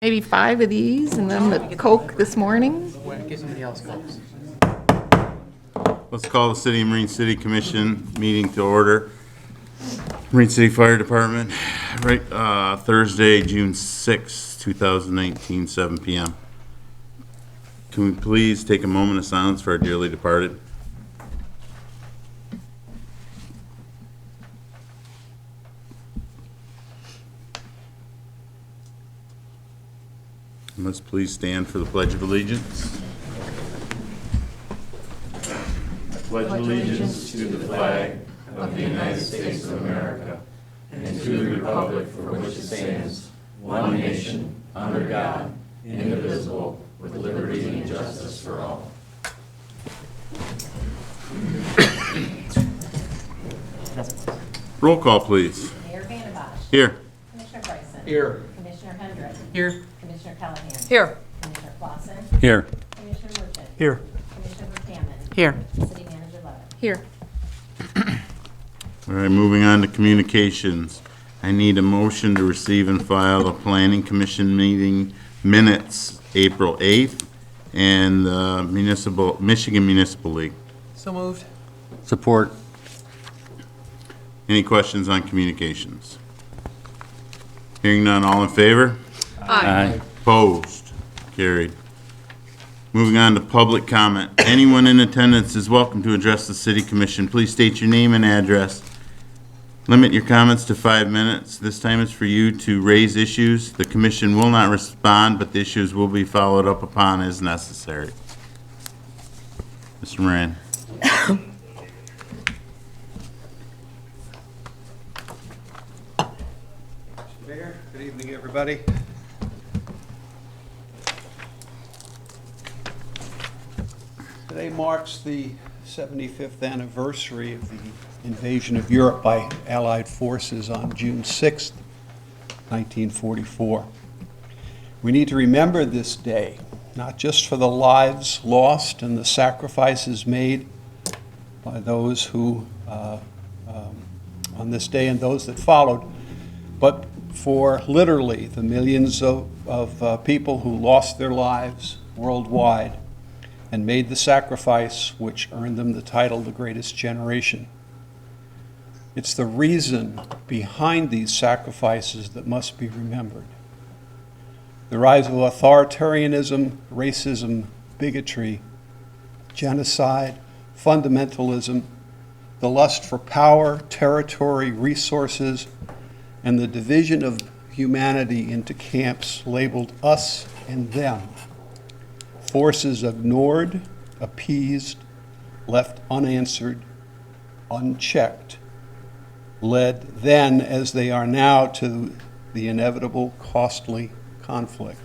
Maybe 5 of these and then the Coke this morning. Get somebody else Cokes. Let's call the City of Marine City Commission meeting to order. Marine City Fire Department, right, Thursday, June 6, 2019, 7 p.m. Can we please take a moment of silence for our dearly departed? Let's please stand for the Pledge of Allegiance. I pledge allegiance to the flag of the United States of America and to the republic for which it stands, one nation, under God, indivisible, with liberty and justice for all. Roll call, please. Mayor Vandenbosch. Here. Commissioner Bryson. Here. Commissioner Hendrick. Here. Commissioner Callahan. Here. Commissioner Clausen. Here. Commissioner Merchant. Here. Commissioner Buchanan. Here. City Manager Levitt. Here. All right, moving on to communications. I need a motion to receive and file the Planning Commission meeting minutes, April 8th, and the Michigan Municipal League. So moved. Support. Any questions on communications? Hearing none, all in favor? Aye. Opposed? Carried. Moving on to public comment. Anyone in attendance is welcome to address the City Commission. Please state your name and address. Limit your comments to 5 minutes. This time is for you to raise issues. The commission will not respond, but the issues will be followed up upon as necessary. Mr. Moran. Mayor, good evening, everybody. Today marks the 75th anniversary of the invasion of Europe by Allied forces on June 6th, 1944. We need to remember this day, not just for the lives lost and the sacrifices made by those who, on this day and those that followed, but for literally the millions of people who lost their lives worldwide and made the sacrifice which earned them the title the greatest generation. It's the reason behind these sacrifices that must be remembered. The rise of authoritarianism, racism, bigotry, genocide, fundamentalism, the lust for power, territory, resources, and the division of humanity into camps labeled us and them. Forces ignored, appeased, left unanswered, unchecked, led then, as they are now, to the inevitable costly conflict.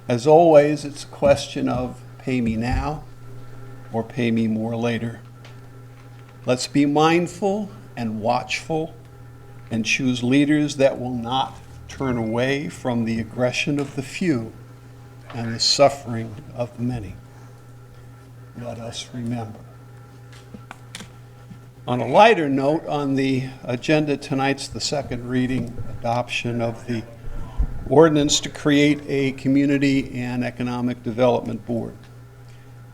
As always, it's a question of pay me now or pay me more later. Let's be mindful and watchful and choose leaders that will not turn away from the aggression of the few and the suffering of the many. Let us remember. On a lighter note, on the agenda tonight's the second reading adoption of the ordinance to create a community and economic development board.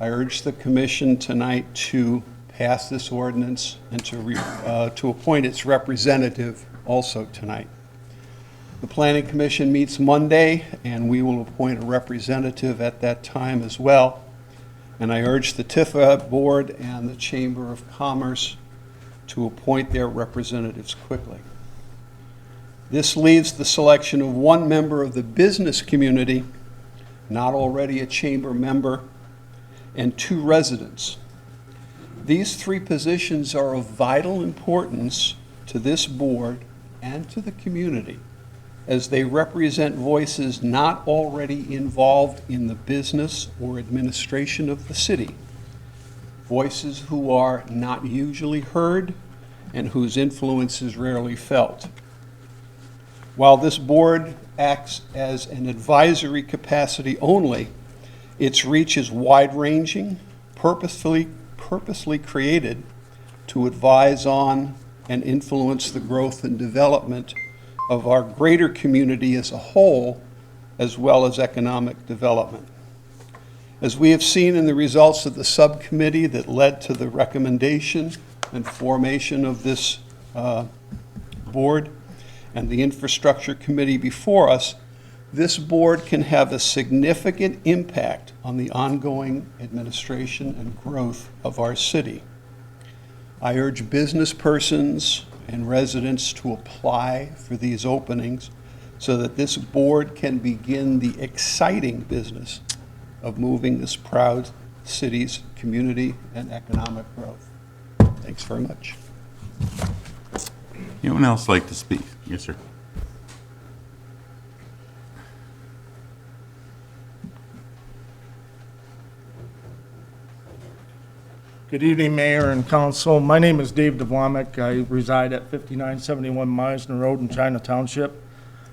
I urge the commission tonight to pass this ordinance and to appoint its representative also tonight. The Planning Commission meets Monday, and we will appoint a representative at that time as well. And I urge the TIFA board and the Chamber of Commerce to appoint their representatives quickly. This leaves the selection of one member of the business community, not already a chamber member, and 2 residents. These 3 positions are of vital importance to this board and to the community, as they represent voices not already involved in the business or administration of the city, voices who are not usually heard and whose influence is rarely felt. While this board acts as an advisory capacity only, its reach is wide-ranging, purposely created to advise on and influence the growth and development of our greater community as a whole as well as economic development. As we have seen in the results of the subcommittee that led to the recommendation and formation of this board and the infrastructure committee before us, this board can have a significant impact on the ongoing administration and growth of our city. I urge business persons and residents to apply for these openings so that this board can begin the exciting business of moving this proud city's community and economic growth. Thanks very much. Anyone else like to speak? Yes, sir. Good evening, Mayor and Council. My name is Dave DeVlamick. I reside at 5971 Meisner Road in China Township.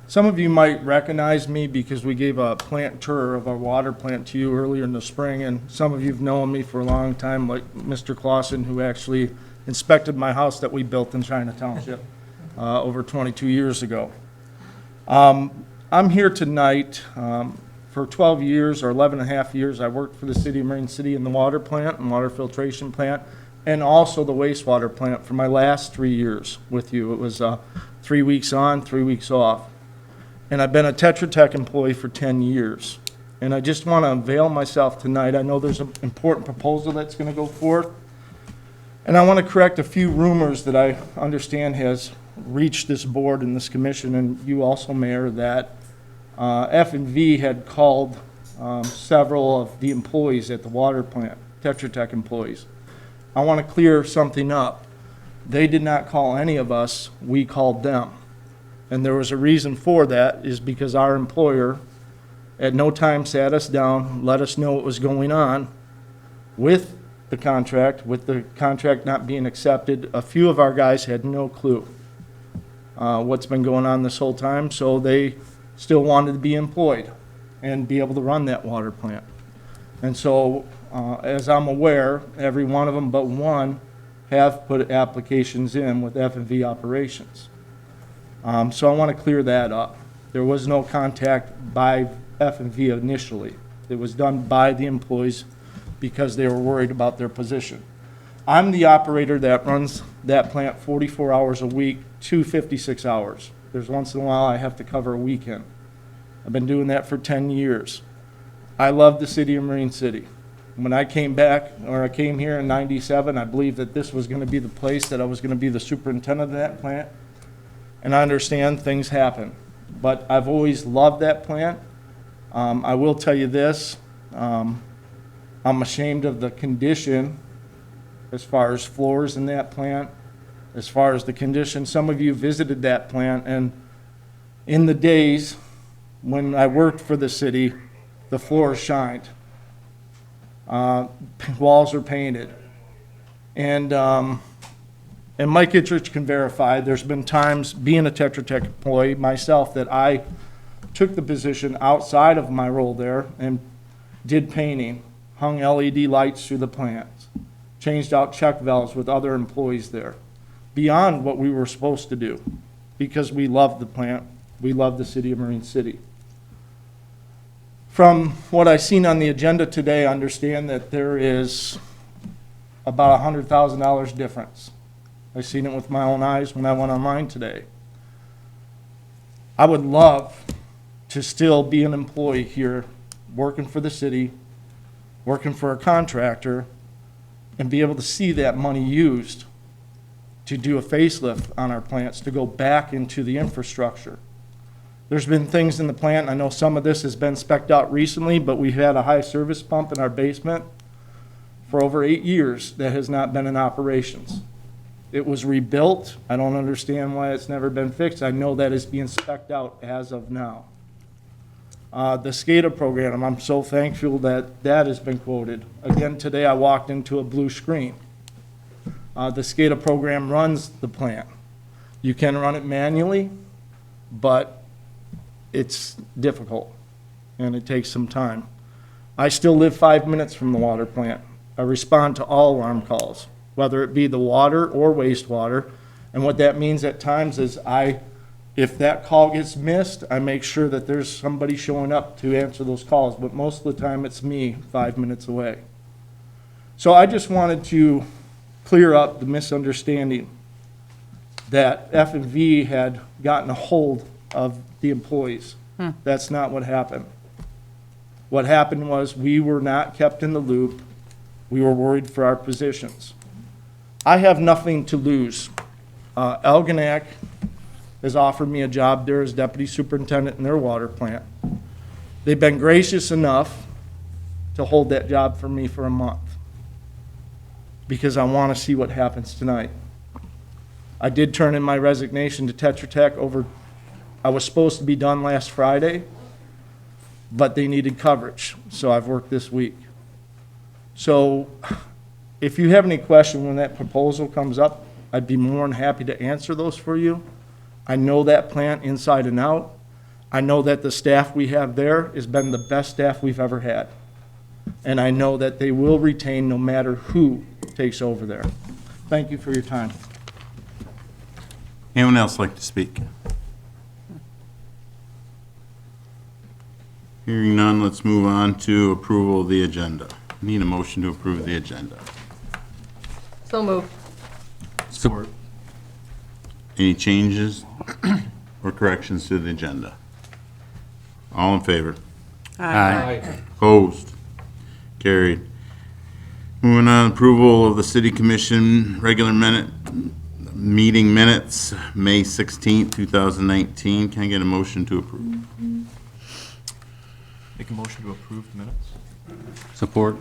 Some of you might recognize me because we gave a plant tour of our water plant to you earlier in the spring, and some of you have known me for a long time, like Mr. Clausen, who actually inspected my house that we built in China Township over 22 years ago. I'm here tonight. For 12 years or 11 and a half years, I worked for the City of Marine City in the water plant and water filtration plant, and also the wastewater plant for my last 3 years with you. It was 3 weeks on, 3 weeks off. And I've been a Tetra Tech employee for 10 years. And I just want to avail myself tonight. I know there's an important proposal that's going to go forth. And I want to correct a few rumors that I understand has reached this board and this commission, and you also, Mayor, that F&V had called several of the employees at the water plant, Tetra Tech employees. I want to clear something up. They did not call any of us, we called them. And there was a reason for that, is because our employer at no time sat us down, let us know what was going on with the contract not being accepted. A few of our guys had no clue what's been going on this whole time, so they still wanted to be employed and be able to run that water plant. And so, as I'm aware, every one of them but one have put applications in with F&V operations. So I want to clear that up. There was no contact by F&V initially. It was done by the employees because they were worried about their position. I'm the operator that runs that plant 44 hours a week, 256 hours. There's once in a while I have to cover a weekend. I've been doing that for 10 years. I love the City of Marine City. When I came back, or I came here in '97, I believed that this was going to be the place that I was going to be the superintendent of that plant. And I understand things happen. But I've always loved that plant. I will tell you this, I'm ashamed of the condition as far as floors in that plant, as far as the condition. Some of you visited that plant, and in the days when I worked for the city, the floors shined. Walls are painted. And Mike Ittrich can verify, there's been times, being a Tetra Tech employee myself, that I took the position outside of my role there and did painting, hung LED lights through the plants, changed out check valves with other employees there, beyond what we were supposed to do, because we loved the plant, we loved the City of Marine City. From what I've seen on the agenda today, I understand that there is about $100,000 difference. I've seen it with my own eyes when I went online today. I would love to still be an employee here, working for the city, working for a contractor, and be able to see that money used to do a facelift on our plants, to go back into the infrastructure. There's been things in the plant, I know some of this has been spec'd out recently, but we've had a high service pump in our basement for over 8 years that has not been in operations. It was rebuilt. I don't understand why it's never been fixed. I know that is being spec'd out as of now. The SCADA program, I'm so thankful that that has been quoted. Again, today I walked into a blue screen. The SCADA program runs the plant. You can run it manually, but it's difficult and it takes some time. I still live 5 minutes from the water plant. I respond to all alarm calls, whether it be the water or wastewater. And what that means at times is if If that call gets missed, I make sure that there's somebody showing up to answer those calls, but most of the time it's me 5 minutes away. So I just wanted to clear up the misunderstanding that F&V had gotten a hold of the employees. That's not what happened. What happened was we were not kept in the loop. We were worried for our positions. I have nothing to lose. Algonac has offered me a job there as deputy superintendent in their water plant. They've been gracious enough to hold that job for me for a month because I want to see what happens tonight. I did turn in my resignation to Tetra Tech over, I was supposed to be done last Friday, but they needed coverage, so I've worked this week. So if you have any question when that proposal comes up, I'd be more than happy to answer those for you. I know that plant inside and out. I know that the staff we have there has been the best staff we've ever had. And I know that they will retain no matter who takes over there. Thank you for your time. Anyone else like to speak? Hearing none, let's move on to approval of the agenda. Need a motion to approve the agenda. So moved. Support. Any changes or corrections to the agenda? All in favor? Aye. Opposed? Carried. Moving on, approval of the city commission regular meeting minutes, May 16th, 2019. Can I get a motion to approve? Make a motion to approve the minutes? Support.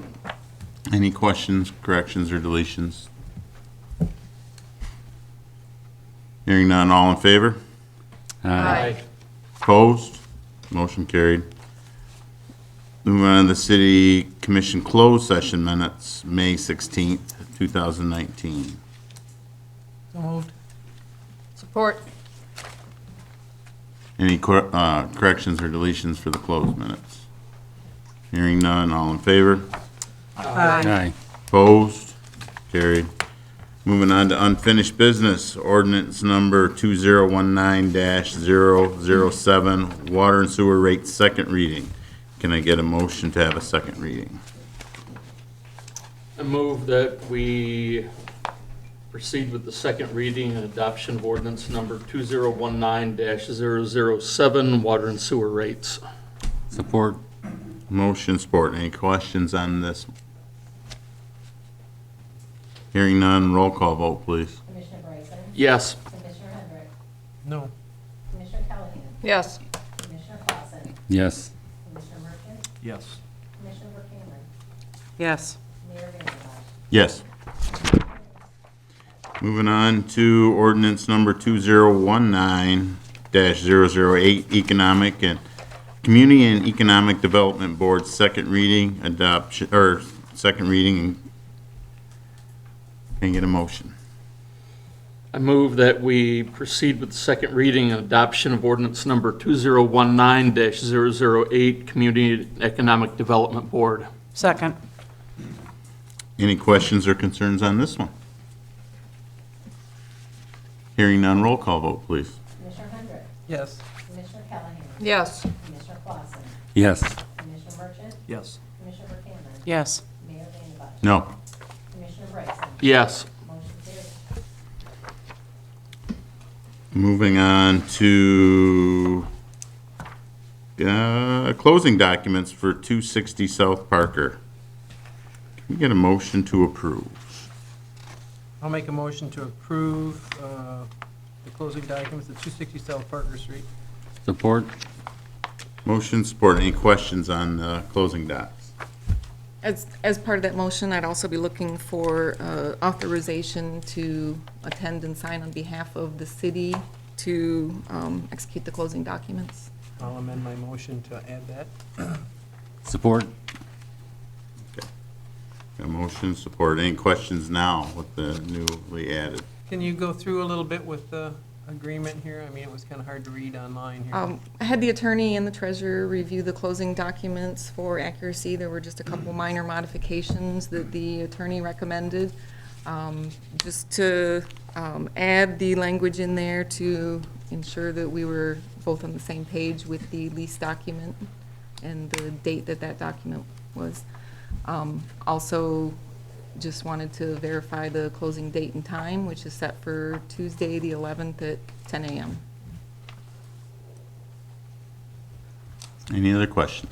Any questions, corrections, or deletions? Hearing none, all in favor? Aye. Opposed? Motion carried. Moving on to the city commission closed session minutes, May 16th, 2019. So moved. Support. Any corrections or deletions for the closed minutes? Hearing none, all in favor? Aye. Opposed? Carried. Moving on to unfinished business, ordinance number 2019-007, water and sewer rates, second reading. Can I get a motion to have a second reading? I move that we proceed with the second reading and adoption of ordinance number 2019-007, water and sewer rates. Support. Motion, support. Any questions on this? Hearing none, roll call vote, please. Commissioner Bryson? Yes. Commissioner Hendrick? No. Commissioner Callahan? Yes. Commissioner Clausen? Yes. Commissioner Merschman? Yes. Commissioner Buchanan? Yes. Mayor Vanderwaal? Yes. Moving on to ordinance number 2019-008, Economic and Community and Economic Development Board, second reading, adoption, or second reading. Can I get a motion? I move that we proceed with the second reading and adoption of ordinance number 2019-008, Community and Economic Development Board. Second. Any questions or concerns on this one? Hearing none, roll call vote, please. Commissioner Hendrick? Yes. Commissioner Callahan? Yes. Commissioner Clausen? Yes. Commissioner Merschman? Yes. Commissioner Buchanan? Yes. Mayor Vanderwaal? No. Commissioner Bryson? Yes. Motion carries. Moving on to closing documents for 260 South Parker. Can we get a motion to approve? I'll make a motion to approve the closing documents at 260 South Parker Street. Support. Motion, support. Any questions on the closing docs? As part of that motion, I'd also be looking for authorization to attend and sign on behalf of the city to execute the closing documents. I'll amend my motion to add that. Support. A motion, support. Any questions now with the newly added? Can you go through a little bit with the agreement here? I mean, it was kind of hard to read online here. I had the attorney and the treasurer review the closing documents for accuracy. There were just a couple minor modifications that the attorney recommended. Just to add the language in there to ensure that we were both on the same page with the lease document and the date that that document was. Also, just wanted to verify the closing date and time, which is set for Tuesday, the 11th at 10 a.m. Any other questions?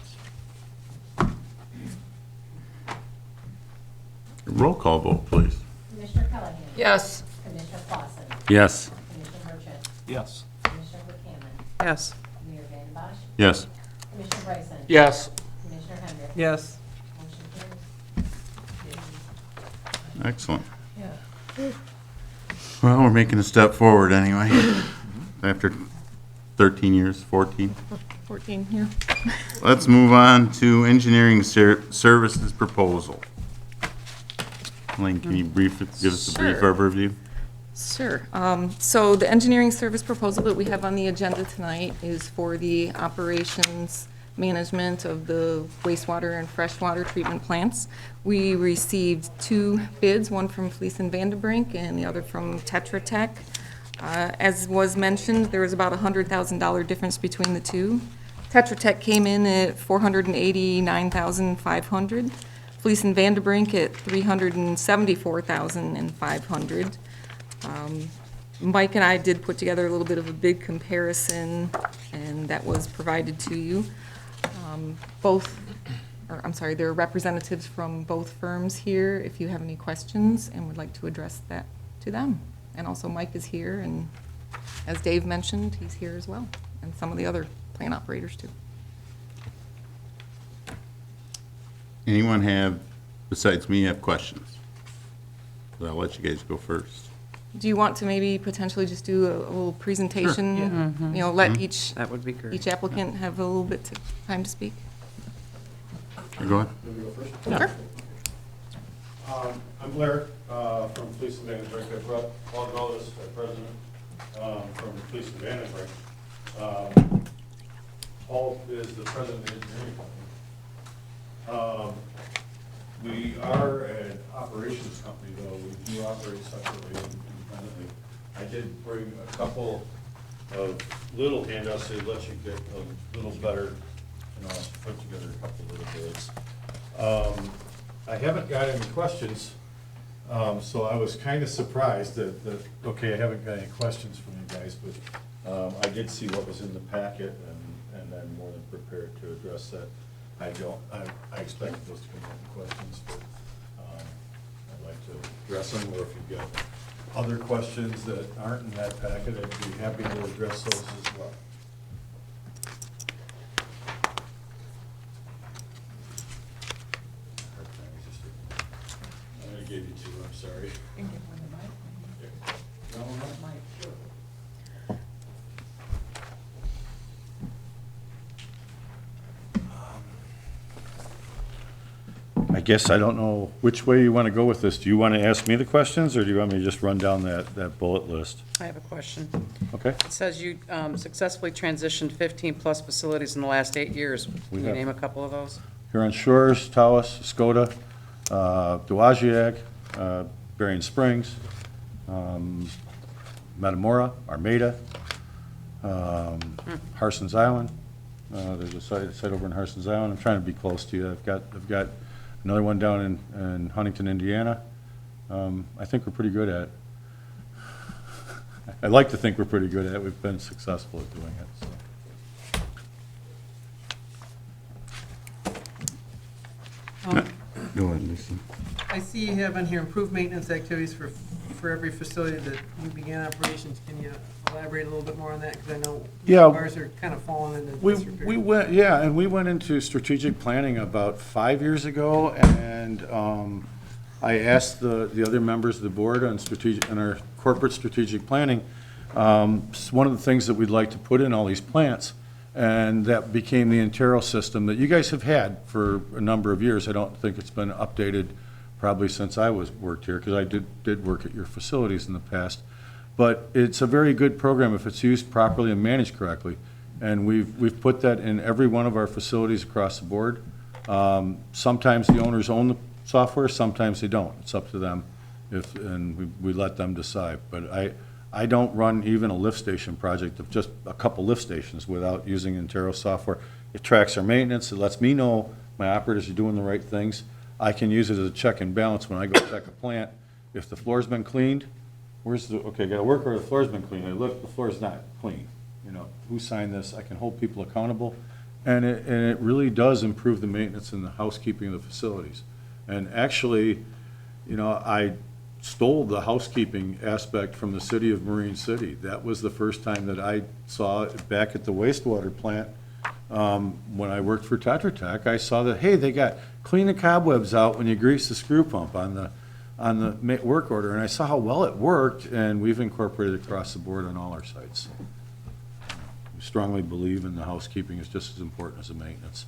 Roll call vote, please. Commissioner Callahan. Yes. Commissioner Clausen. Yes. Commissioner Merschant. Yes. Commissioner Buchanan. Yes. Mayor Vandembosh. Yes. Commissioner Bryson. Yes. Commissioner Hendrick. Yes. Motion carries. Excellent. Well, we're making a step forward anyway. After 13 years, 14. 14 here. Let's move on to engineering services proposal. Lane, can you give us a brief Sure. overview? Sure. So the engineering service proposal that we have on the agenda tonight is for the operations management of the wastewater and freshwater treatment plants. We received 2 bids, one from Fleece and Vandenbrink and the other from Tetra Tech. As was mentioned, there was about a $100,000 difference between the two. Tetra Tech came in at $489,500. Fleece and Vandenbrink at $374,500. Mike and I did put together a little bit of a bid comparison, and that was provided to you. There are representatives from both firms here if you have any questions and would like to address that to them. And also Mike is here, and as Dave mentioned, he's here as well, and some of the other plant operators too. Anyone have, besides me, have questions? I'll let you guys go first. Do you want to maybe potentially just do a little presentation? You know, let each That would be great. each applicant have a little bit time to speak? Go ahead. Sure. I'm Blair from Fleece and Vandenbrink. I brought Paul Gullis, our president, from Fleece and Vandenbrink. Paul is the president of the engineering company. We are an operations company, though. We do operate separately and independently. I did bring a couple of little handouts to let you get a little better, put together a couple of little bids. I haven't got any questions, so I was kind of surprised that, okay, I haven't got any questions from you guys, but I did see what was in the packet, and I'm more than prepared to address that. I expected those to come up with questions, but I'd like to address them, or if you've got other questions that aren't in that packet, I'd be happy to address those as well. I gave you 2, I'm sorry. No, not mine, sure. I guess I don't know which way you want to go with this. Do you want to ask me the questions, or do you want me to just run down that bullet list? I have a question. Okay? It says you successfully transitioned 15-plus facilities in the last 8 years. Can you have. name a couple of those? Huron Shores, Taos, Skoda, Dowagiac, Berrien Springs, Metamora, Armada, Harson's Island. There's a site over in Harson's Island. I'm trying to be close to you. I've got another one down in Huntington, Indiana. I think we're pretty good at it. I'd like to think we're pretty good at it. We've been successful at doing it, so. Go ahead, Lisa. I see you have on here improved maintenance activities for every facility that you began operations. Can you elaborate a little bit more on that? Because I know Yeah. ours are kind of falling into disrepair. We went into strategic planning about 5 years ago, and I asked the other members of the board on our corporate strategic planning, one of the things that we'd like to put in all these plants, and that became the Intero system that you guys have had for a number of years. I don't think it's been updated probably since I worked here, because I did work at your facilities in the past. But it's a very good program if it's used properly and managed correctly. And we've put that in every one of our facilities across the board. Sometimes the owners own the software, sometimes they don't. It's up to them, and we let them decide. But I don't run even a lift station project of just a couple lift stations without using Intero software. It tracks our maintenance, it lets me know my operators are doing the right things. I can use it as a check and balance when I go check a plant. If the floor's been cleaned, okay, got a work order, the floor's been cleaned, I look, the floor's not clean. You know, who signed this? I can hold people accountable. And it really does improve the maintenance and the housekeeping of the facilities. And actually, you know, I stole the housekeeping aspect from the city of Marine City. That was the first time that I saw it back at the wastewater plant. When I worked for Tetra Tech, I saw that, hey, they got clean the cobwebs out when you grease the screw pump on the work order. And I saw how well it worked, and we've incorporated it across the board on all our sites. We strongly believe in the housekeeping is just as important as the maintenance.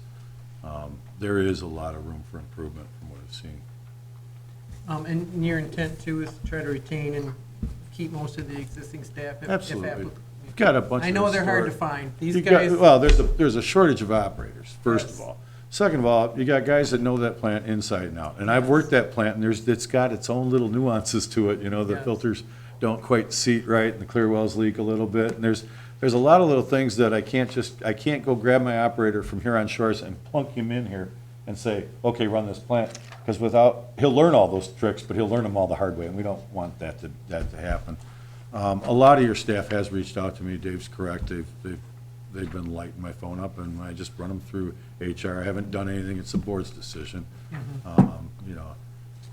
There is a lot of room for improvement from what I've seen. And your intent too is to try to retain and keep most of the existing staff? if Absolutely. applicable? You've got a bunch of. I know they're hard to historic- find. These You got- guys, Well, there's a shortage of operators, first of Yes. all. Second of all, you got guys that know that plant inside and out. And I've worked that plant, and it's got its own little nuances to it, you know, the Yes. filters don't quite seat right, and the clear wells leak a little bit. And there's a lot of little things that I can't go grab my operator from here on shores and plunk him in here and say, okay, run this plant. Because he'll learn all those tricks, but he'll learn them all the hard way, and we don't want that to happen. A lot of your staff has reached out to me, Dave's correct, they've been lighting my phone up, and I just run them through HR. I haven't done anything, it's the board's decision. You know,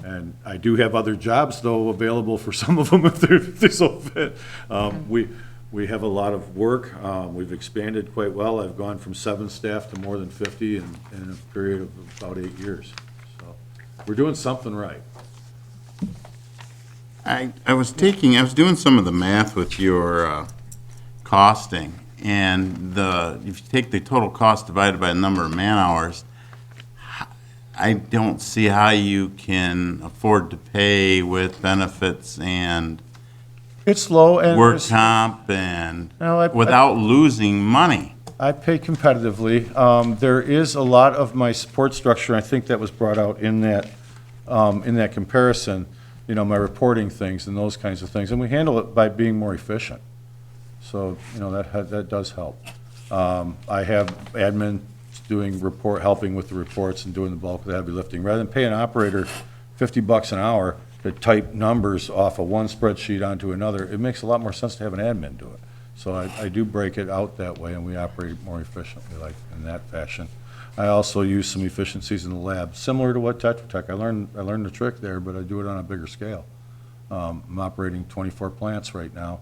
and I do have other jobs, though, available for some of them if they so fit. We have a lot of work, we've expanded quite well. I've gone from 7 staff to more than 50 in a period of about 8 years. So we're doing something right. I was doing some of the math with your costing, and if you take the total cost divided by the number of man-hours, I don't see how you can afford to pay with benefits and It's low, and work comp and No, I- without losing money. I pay competitively. There is a lot of my support structure, I think that was brought out in that comparison, you know, my reporting things and those kinds of things, and we handle it by being more efficient. So, you know, that does help. I have admin helping with the reports and doing the bulk of the heavy lifting. Rather than pay an operator $50 an hour to type numbers off of one spreadsheet onto another, it makes a lot more sense to have an admin do it. So I do break it out that way, and we operate more efficiently, like in that fashion. I also use some efficiencies in the lab, similar to what Tetra Tech. I learned the trick there, but I do it on a bigger scale. I'm operating 24 plants right now,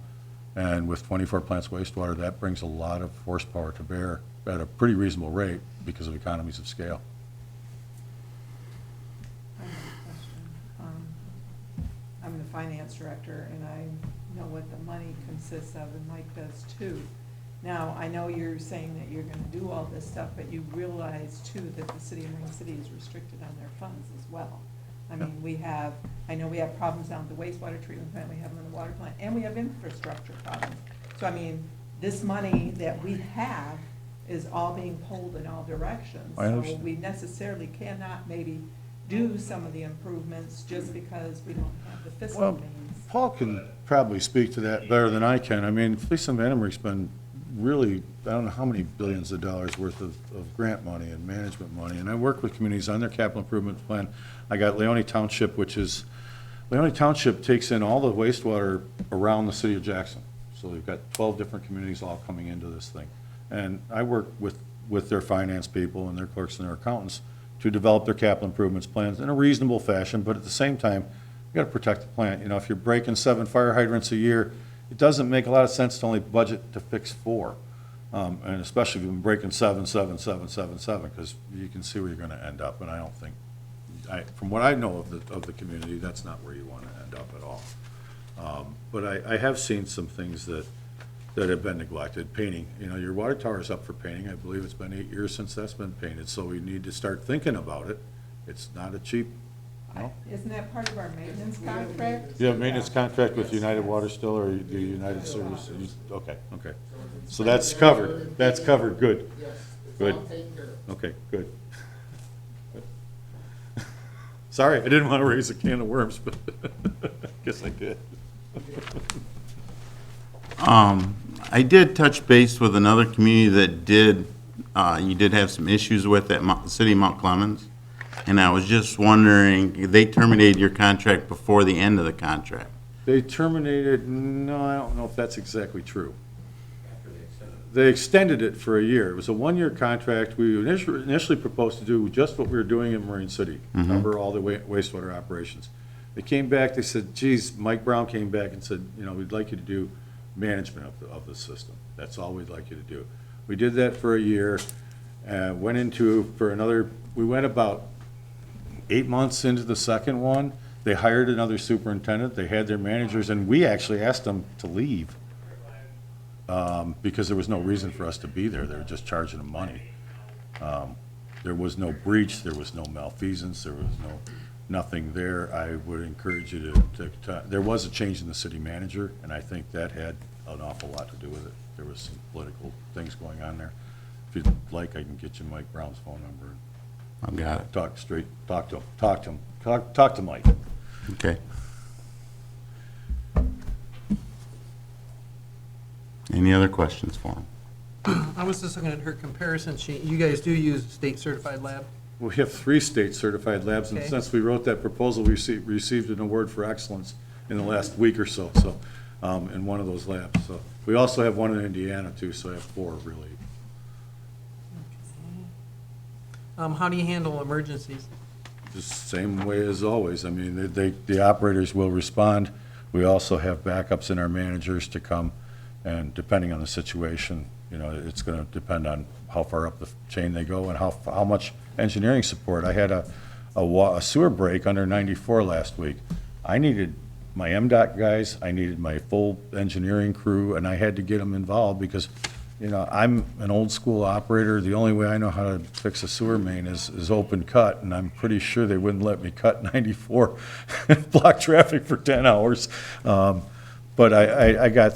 and with 24 plants wastewater, that brings a lot of horsepower to bear at a pretty reasonable rate because of economies of scale. I have a question. I'm the finance director, and I know what the money consists of, and Mike does too. Now, I know you're saying that you're gonna do all this stuff, but you realize too that the city of Marine City is restricted on their funds as well. I mean, I know we have problems down at the wastewater treatment plant, we have them in the water plant, and we have infrastructure problems. So I mean, this money that we have is all being pulled in all directions. I understand. So we necessarily cannot maybe do some of the improvements just because we don't have the fiscal Well, means. Paul can probably speak to that better than I can. I mean, Fleece and Vandenberg's been really, I don't know how many billions of dollars worth of grant money and management money, and I work with communities on their capital improvement plan. I got Leone Township, Leone Township takes in all the wastewater around the city of Jackson. So we've got 12 different communities all coming into this thing. And I work with their finance people and their clerks and their accountants to develop their capital improvements plans in a reasonable fashion, but at the same time, you gotta protect the plant. You know, if you're breaking 7 fire hydrants a year, it doesn't make a lot of sense to only budget to fix 4. And especially if you've been breaking 7, because you can see where you're gonna end up, and I don't think, from what I know of the community, that's not where you wanna end up at all. But I have seen some things that have been neglected. Painting, you know, your water tower is up for painting. I believe it's been 8 years since that's been painted, so we need to start thinking about it. It's not a cheap, no? Isn't that part of our maintenance contract? You have a maintenance contract with United Water still, or the United Service? Okay. So that's covered, good. Good. Okay, good. Sorry, I didn't want to raise a can of worms, but I guess I did. I did touch base with another community that you did have some issues with at City of Mount Clemens. And I was just wondering, they terminated your contract before the end of the contract. They terminated, no, I don't know if that's exactly true. They extended it for a year. It was a one-year contract. We initially proposed to do just what we were doing in Marine City, cover all the wastewater operations. They came back, they said, geez, Mike Brown came back and said, we'd like you to do management of the system. That's all we'd like you to do. We did that for a year, went we went about 8 months into the second one. They hired another superintendent, they had their managers, and we actually asked them to leave because there was no reason for us to be there. They were just charging them money. There was no breach, there was no malfeasance, there was nothing there. I would encourage you to there was a change in the city manager, and I think that had an awful lot to do with it. There was some political things going on there. If you'd like, I can get you Mike Brown's phone number. I've got it. Talk to Mike. Okay. Any other questions for him? I was just looking at her comparison sheet. You guys do use state certified lab? We have 3 state-certified labs, and Okay. since we wrote that proposal, we received an award for excellence in the last week or so, in one of those labs. So we also have one in Indiana, too, so I have 4, really. How do you handle emergencies? Just same way as always. I mean, the operators will respond. We also have backups in our managers to come, and depending on the situation, it's going to depend on how far up the chain they go and how much engineering support. I had a sewer break under 94 last week. I needed my MDOT guys, I needed my full engineering crew, and I had to get them involved because, I'm an old school operator. The only way I know how to fix a sewer main is open cut, and I'm pretty sure they wouldn't let me cut 94 and block traffic for 10 hours. But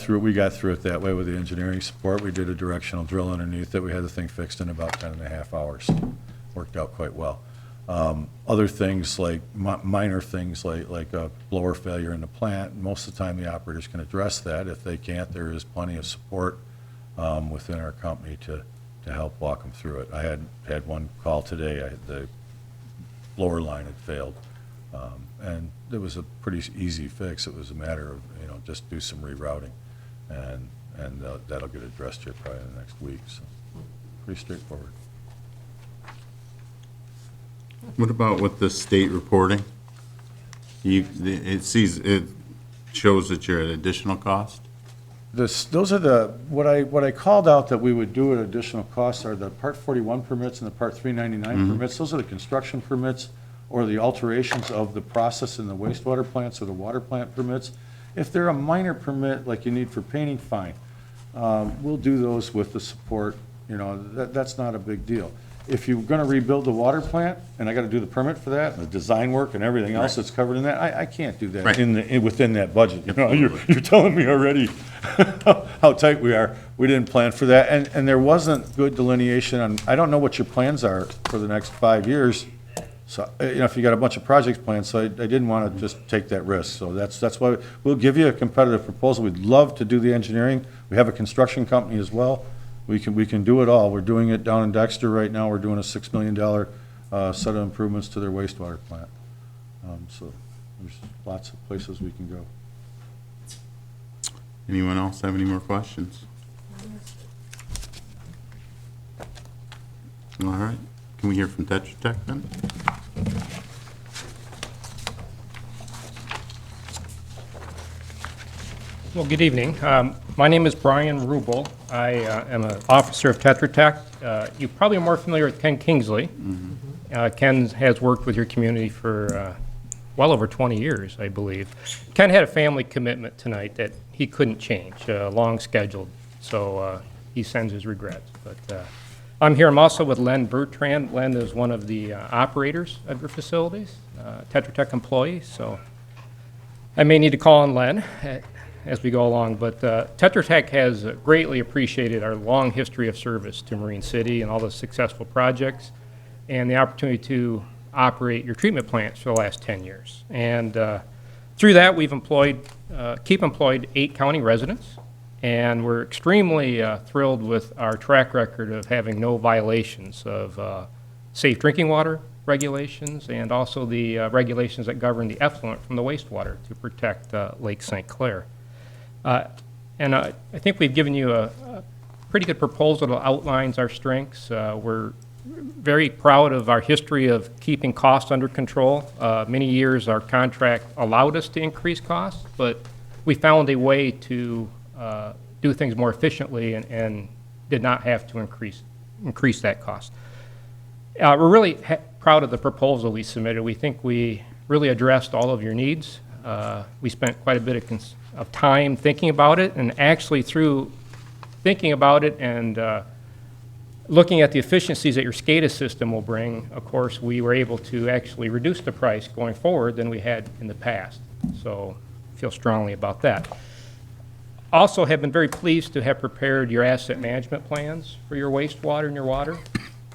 we got through it that way with the engineering support. We did a directional drill underneath it. We had the thing fixed in about 10 and a half hours. Worked out quite well. Other things like, minor things like a blower failure in the plant, most of the time the operators can address that. If they can't, there is plenty of support within our company to help walk them through it. I had one call today, the blower line had failed. And it was a pretty easy fix. It was a matter of, just do some rerouting, and that'll get addressed here probably in the next week, so pretty straightforward. What about with the state reporting? It shows that you're at additional cost? Those are what I called out that we would do at additional costs are the Part 41 permits and the Part 399 permits. Those are the construction permits or the alterations of the process in the wastewater plants or the water plant permits. If they're a minor permit like you need for painting, fine. We'll do those with the support, that's not a big deal. If you're gonna rebuild the water plant, and I gotta do the permit for that, and the design work and everything else that's covered in that, I can't do that within that budget. You're telling me already how tight we are. We didn't plan for that, and there wasn't good delineation on, I don't know what your plans are for the next 5 years. So, if you got a bunch of projects planned, so I didn't want to just take that risk. So that's why we'll give you a competitive proposal. We'd love to do the engineering. We have a construction company as well. We can do it all. We're doing it down in Dexter right now. We're doing a $6 million set of improvements to their wastewater plant. So there's lots of places we can go. Anyone else have any more questions? All right. Can we hear from Tetra Tech then? Well, good evening. My name is Brian Rubel. I am an officer of Tetra Tech. You probably are more familiar with Ken Kingsley. Ken has worked with your community for well over 20 years, I believe. Ken had a family commitment tonight that he couldn't change, long scheduled, so he sends his regrets. But I'm here. I'm also with Len Bertrand. Len is one of the operators of your facilities, Tetra Tech employee, so I may need to call on Len as we go along, but Tetra Tech has greatly appreciated our long history of service to Marine City and all the successful projects and the opportunity to operate your treatment plants for the last 10 years. And through that, we've keep employed 8 county residents, And we're extremely thrilled with our track record of having no violations of safe drinking water regulations and also the regulations that govern the effluent from the wastewater to protect Lake St. Clair. And I think we've given you a pretty good proposal that outlines our strengths. We're very proud of our history of keeping costs under control. Many years our contract allowed us to increase costs, but we found a way to do things more efficiently and did not have to increase that cost. We're really proud of the proposal we submitted. We think we really addressed all of your needs. We spent quite a bit of time thinking about it, and actually through thinking about it and looking at the efficiencies that your SCADA system will bring, of course, we were able to actually reduce the price going forward than we had in the past. So I feel strongly about that. Also have been very pleased to have prepared your asset management plans for your wastewater and your water.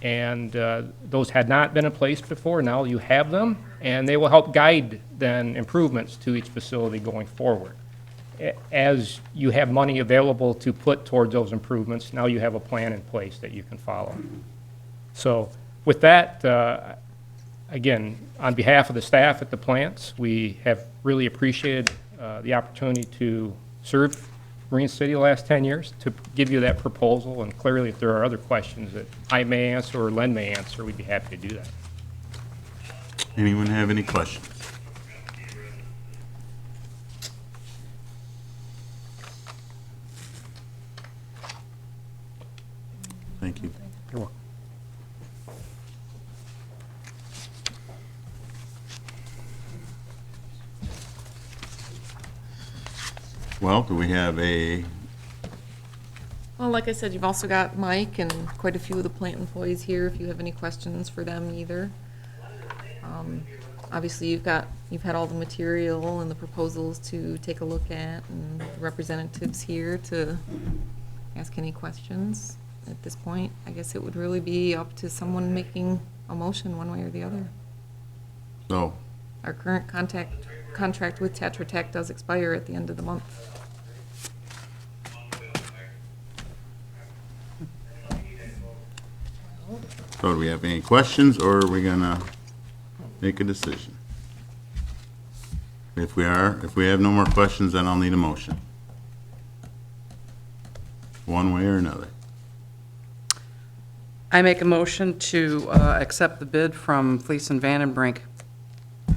And those had not been in place before. Now you have them, and they will help guide then improvements to each facility going forward. As you have money available to put towards those improvements, now you have a plan in place that you can follow. So with that, again, on behalf of the staff at the plants, we have really appreciated the opportunity to serve Marine City the last 10 years, to give you that proposal, and clearly if there are other questions that I may answer or Len may answer, we'd be happy to do that. Anyone have any questions? Thank you. You're welcome. Well, do we have a, Well, like I said, you've also got Mike and quite a few of the plant employees here if you have any questions for them either. Obviously, you've had all the material and the proposals to take a look at, and representatives here to ask any questions. At this point, I guess it would really be up to someone making a motion one way or the other. so, Our current contract with Tetra Tech does expire at the end of the month. so do we have any questions, or are we gonna make a decision? If we have no more questions, then I'll need a motion. One way or another. I make a motion to accept the bid from Fleece and Vandenbrink.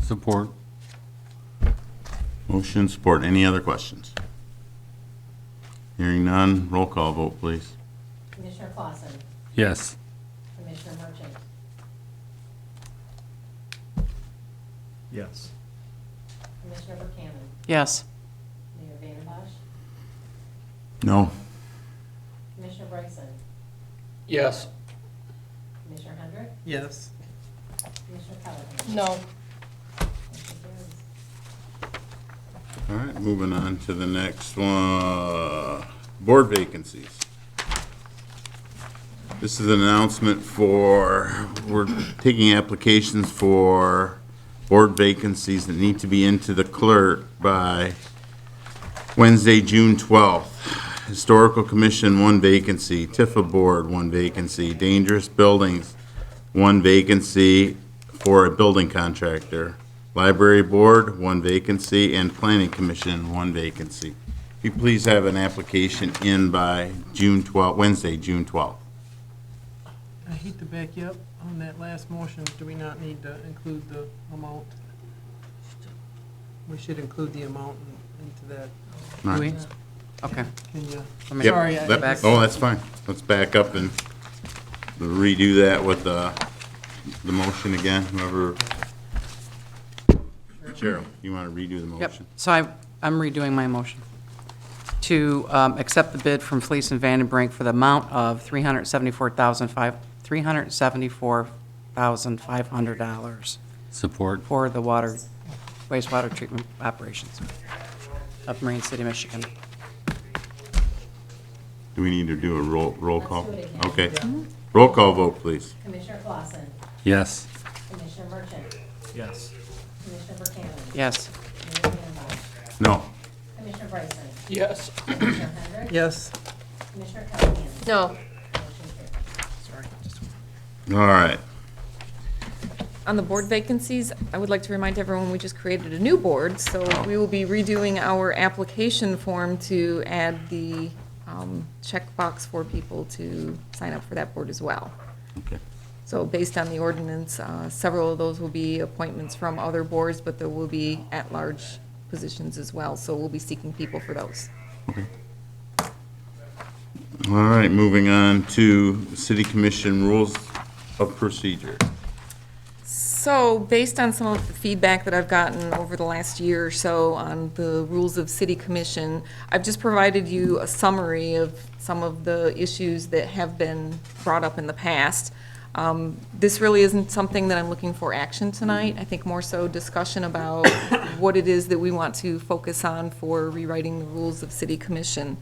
Support. Motion, support. Any other questions? Hearing none, roll call vote, please. Commissioner Clausen, Yes. Commissioner Merchant, Yes. Commissioner Buchanan, Yes. Mayor Vandenbosch, No. Commissioner Bryson, Yes. Commissioner Hendrick, Yes. Commissioner Callahan. No. Motion carries. All right, moving on to the next one. Board vacancies. This is an announcement we're taking applications for board vacancies that need to be into the clerk by Wednesday, June 12th. Historical Commission, 1 vacancy. Tifa Board, 1 vacancy. Dangerous Buildings, 1 vacancy for a building contractor. Library Board, 1 vacancy, and Planning Commission, 1 vacancy. If you please have an application in by June 12th, Wednesday, June 12th. I hate to back you up on that last motion. Do we not need to include the amount? We should include the amount into that. Do we? Okay. Can you? Let me- Yep, Sorry, that- back- Oh, that's fine. Let's back up and redo that with the motion again, whoever. Cheryl, you want to redo the Yep, motion? so I'm redoing my motion to accept the bid from Fleece and Vandenbrink for the amount of $374,500 Support. for the wastewater treatment operations of Marine City, Michigan. Do we need to do a roll call? Let's do it Okay. again. Roll call vote, please. Commissioner Clausen, Yes. Commissioner Merchant, Yes. Commissioner Buchanan, Yes. Mayor Vandenbosch, No. Commissioner Bryson, Yes. Commissioner Hendrick? Yes. Commissioner Callahan? No. Motion carries. Sorry. All right. On the board vacancies, I would like to remind everyone, we just created a new board, so we will be redoing our application form to add the checkbox for people to sign up for that board as well. Okay. So based on the ordinance, several of those will be appointments from other boards, but there will be at-large positions as well, so we'll be seeking people for those. All right, moving on to City Commission Rules of Procedure. So, based on some of the feedback that I've gotten over the last year or so on the rules of city commission, I've just provided you a summary of some of the issues that have been brought up in the past. This really isn't something that I'm looking for action tonight. I think more so discussion about what it is that we want to focus on for rewriting the rules of city commission.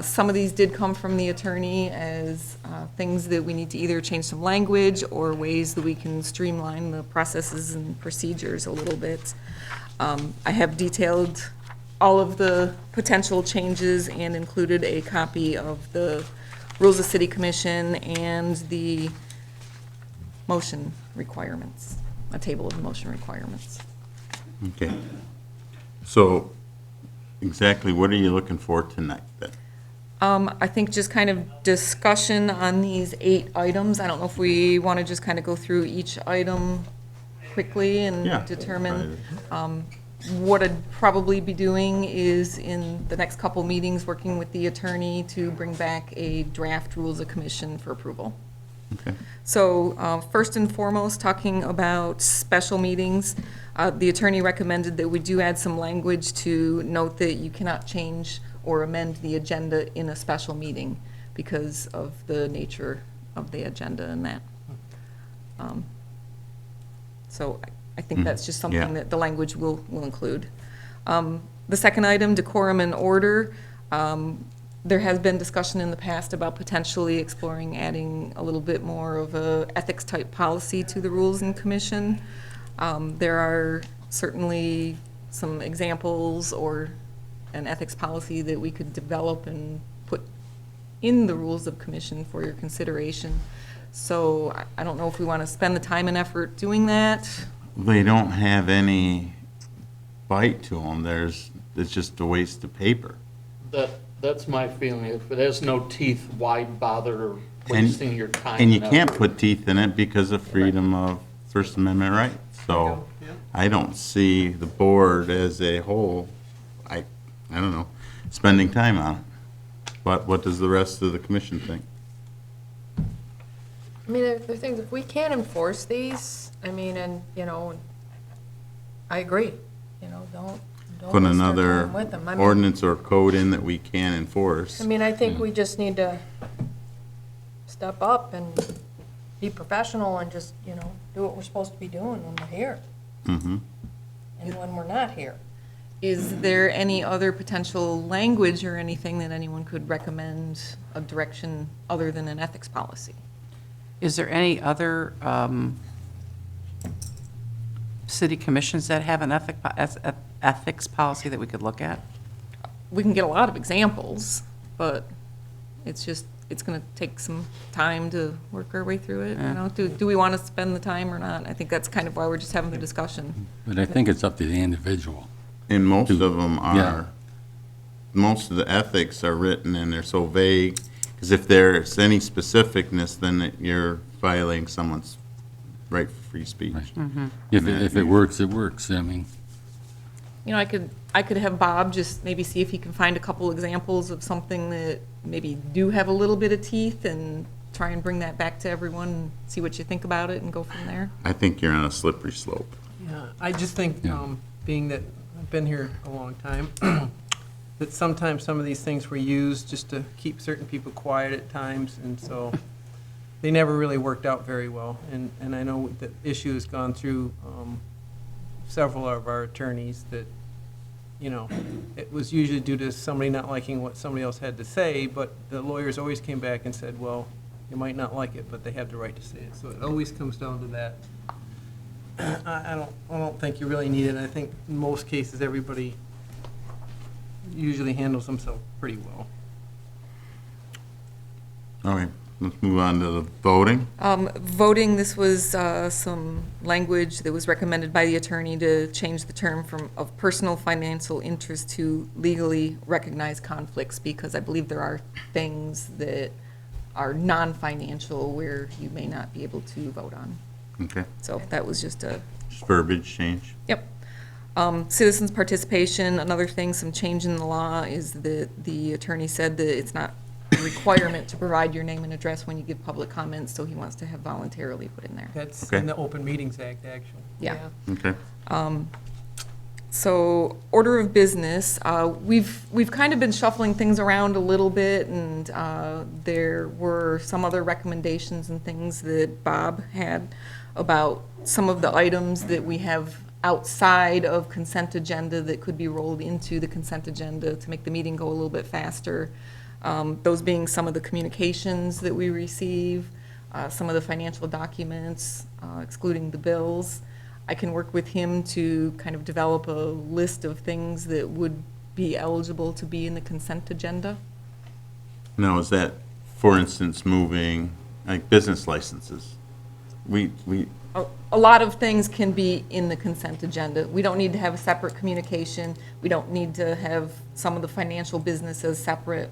Some of these did come from the attorney as things that we need to either change some language or ways that we can streamline the processes and procedures a little bit. I have detailed all of the potential changes and included a copy of the rules of city commission and the motion requirements, a table of motion requirements. Okay. So exactly what are you looking for tonight then? I think just kind of discussion on these 8 items. I don't know if we want to just kind of go through each item quickly and Yeah. determine. What I'd probably be doing is in the next couple meetings, working with the attorney to bring back a draft rules of commission for approval. Okay. So first and foremost, talking about special meetings, the attorney recommended that we do add some language to note that you cannot change or amend the agenda in a special meeting because of the nature of the agenda and that. So I think that's just something Yeah. that the language will include. The second item, decorum and order. There has been discussion in the past about potentially exploring adding a little bit more of a ethics-type policy to the rules and commission. There are certainly some examples or an ethics policy that we could develop and put in the rules of commission for your consideration. So I don't know if we want to spend the time and effort doing that. They don't have any bite to them. It's just a waste of paper. That's my feeling. If it has no teeth, why bother wasting your time? And you effort? can't put teeth in it because of freedom of First Amendment rights. So I don't see the board as a whole, I don't know, spending time on it. But what does the rest of the commission think? I mean, there are things, if we can enforce these, I mean, and, you know, I agree, you know, don't Put waste our another time with them. I mean- ordinance or code in that we can enforce. I mean, I think we just need to step up and be professional and just, you know, do what we're supposed to be doing when we're here Mm-hmm. and when we're not here. Is there any other potential language or anything that anyone could recommend a direction other than an ethics policy? Is there any other city commissions that have an ethics policy that we could look at? We can get a lot of examples, but it's just, it's going to take some time to work our way through it. You know, do we want to spend the time or not? I think that's kind of why we're just having the discussion. But I think it's up to the individual. And most of them are, Yeah. most of the ethics are written and they're so vague, because if there's any specificness, then you're violating someone's right for free speech. Right. If it works, it works. I mean, You know, I could have Bob just maybe see if he can find a couple examples of something that maybe do have a little bit of teeth and try and bring that back to everyone, and see what you think about it and go from there. I think you're on a slippery slope. Yeah, I just think, Yeah. being that I've been here a long time, that sometimes some of these things were used just to keep certain people quiet at times, and so they never really worked out very well. And I know the issue has gone through several of our attorneys that, you know, it was usually due to somebody not liking what somebody else had to say, but the lawyers always came back and said, well, you might not like it, but they have the right to say it. So it always comes down to that. I don't think you really need it. I think in most cases, everybody usually handles himself pretty well. All right, let's move on to the voting. Voting, this was some language that was recommended by the attorney to change the term from of personal financial interest to legally recognized conflicts, because I believe there are things that are non-financial where you may not be able to vote on. Okay, So that was just a, just verbiage change. yep. Citizens' participation, another thing, some change in the law is that the attorney said that it's not a requirement to provide your name and address when you give public comments, so he wants to have voluntarily put in there. That's Okay. in the Open Meetings Act, actually. Yeah. Okay, So, order of business, we've kind of been shuffling things around a little bit, and there were some other recommendations and things that Bob had about some of the items that we have outside of consent agenda that could be rolled into the consent agenda to make the meeting go a little bit faster. Those being some of the communications that we receive, some of the financial documents, excluding the bills. I can work with him to kind of develop a list of things that would be eligible to be in the consent agenda. now is that, for instance, moving, like, business licenses? We, A lot of things can be in the consent agenda. We don't need to have a separate communication. We don't need to have some of the financial businesses separate.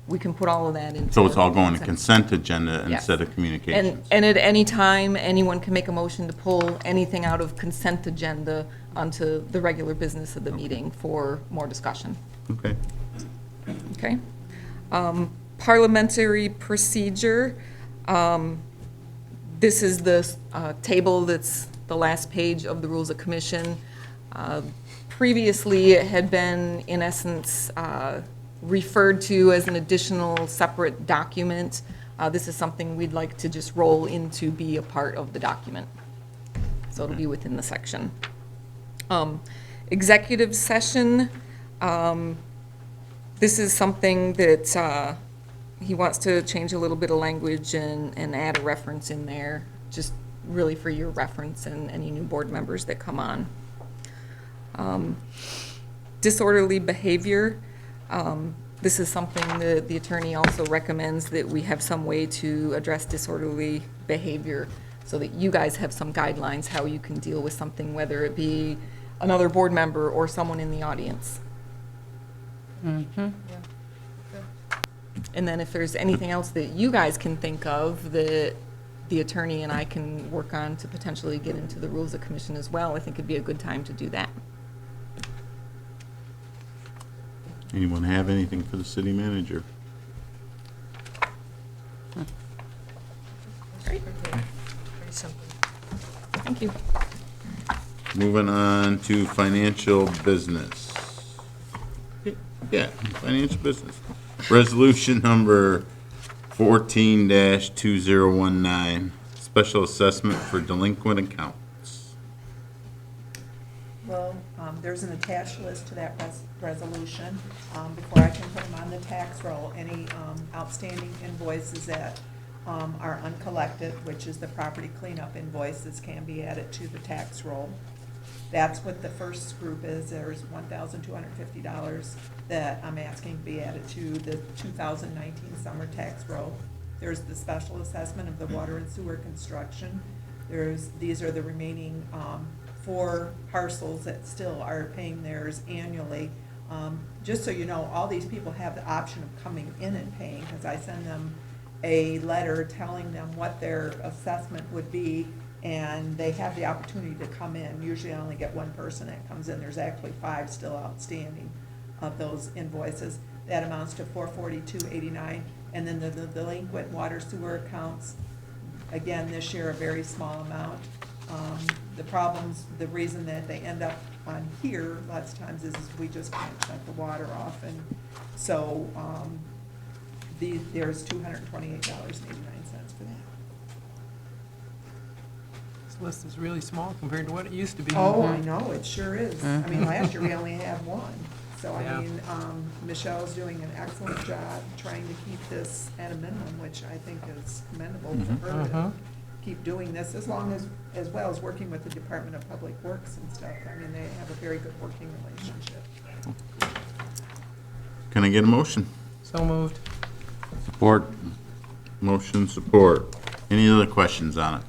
We can put all of that into. so it's all going to the consent agenda Yes. instead of communications? And at any time, anyone can make a motion to pull anything out of consent agenda onto the regular business of the meeting for more discussion. Okay, Okay? Parliamentary procedure. This is the table that's the last page of the Rules of Commission. Previously, it had been, in essence, referred to as an additional separate document. This is something we'd like to just roll into be a part of the document. So it'll be within the section. Executive session, this is something that he wants to change a little bit of language and add a reference in there, just really for your reference and any new board members that come on. Disorderly behavior, this is something that the attorney also recommends that we have some way to address disorderly behavior so that you guys have some guidelines how you can deal with something, whether it be another board member or someone in the audience. And then if there's anything else that you guys can think of that the attorney and I can work on to potentially get into the Rules of Commission as well, I think it'd be a good time to do that. anyone have anything for the city manager? Pretty simple. Thank you. Moving on to financial business. Yeah, financial business. Resolution number 14-2019, special assessment for delinquent accounts. Well, there's an attached list to that resolution. Before I can put them on the tax roll, any outstanding invoices that are uncollected, which is the property cleanup invoices, can be added to the tax roll. That's what the first group is. There's $1,250 that I'm asking to be added to the 2019 summer tax roll. There's the special assessment of the water and sewer construction. These are the remaining 4 parcels that still are paying theirs annually. Just so you know, all these people have the option of coming in and paying, because I send them a letter telling them what their assessment would be, and they have the opportunity to come in. Usually I only get 1 person that comes in. There's actually 5 still outstanding of those invoices. That amounts to $442.89. And then the delinquent water sewer accounts, again, this year a very small amount. The problems, the reason that they end up on here lots of times is we just can't shut the water off. And so there's $228.89 for that. This list is really small compared to what it used to be. Oh, I know, it sure is. I mean, last year we only had 1. So, I Yeah. mean, Michelle's doing an excellent job trying to keep this at a minimum, which I think is commendable for her to keep doing this, as long as well as working with the Department of Public Works and stuff. I mean, they have a very good working relationship. Can I get a motion? So moved. Support. Motion support. Any other questions on it?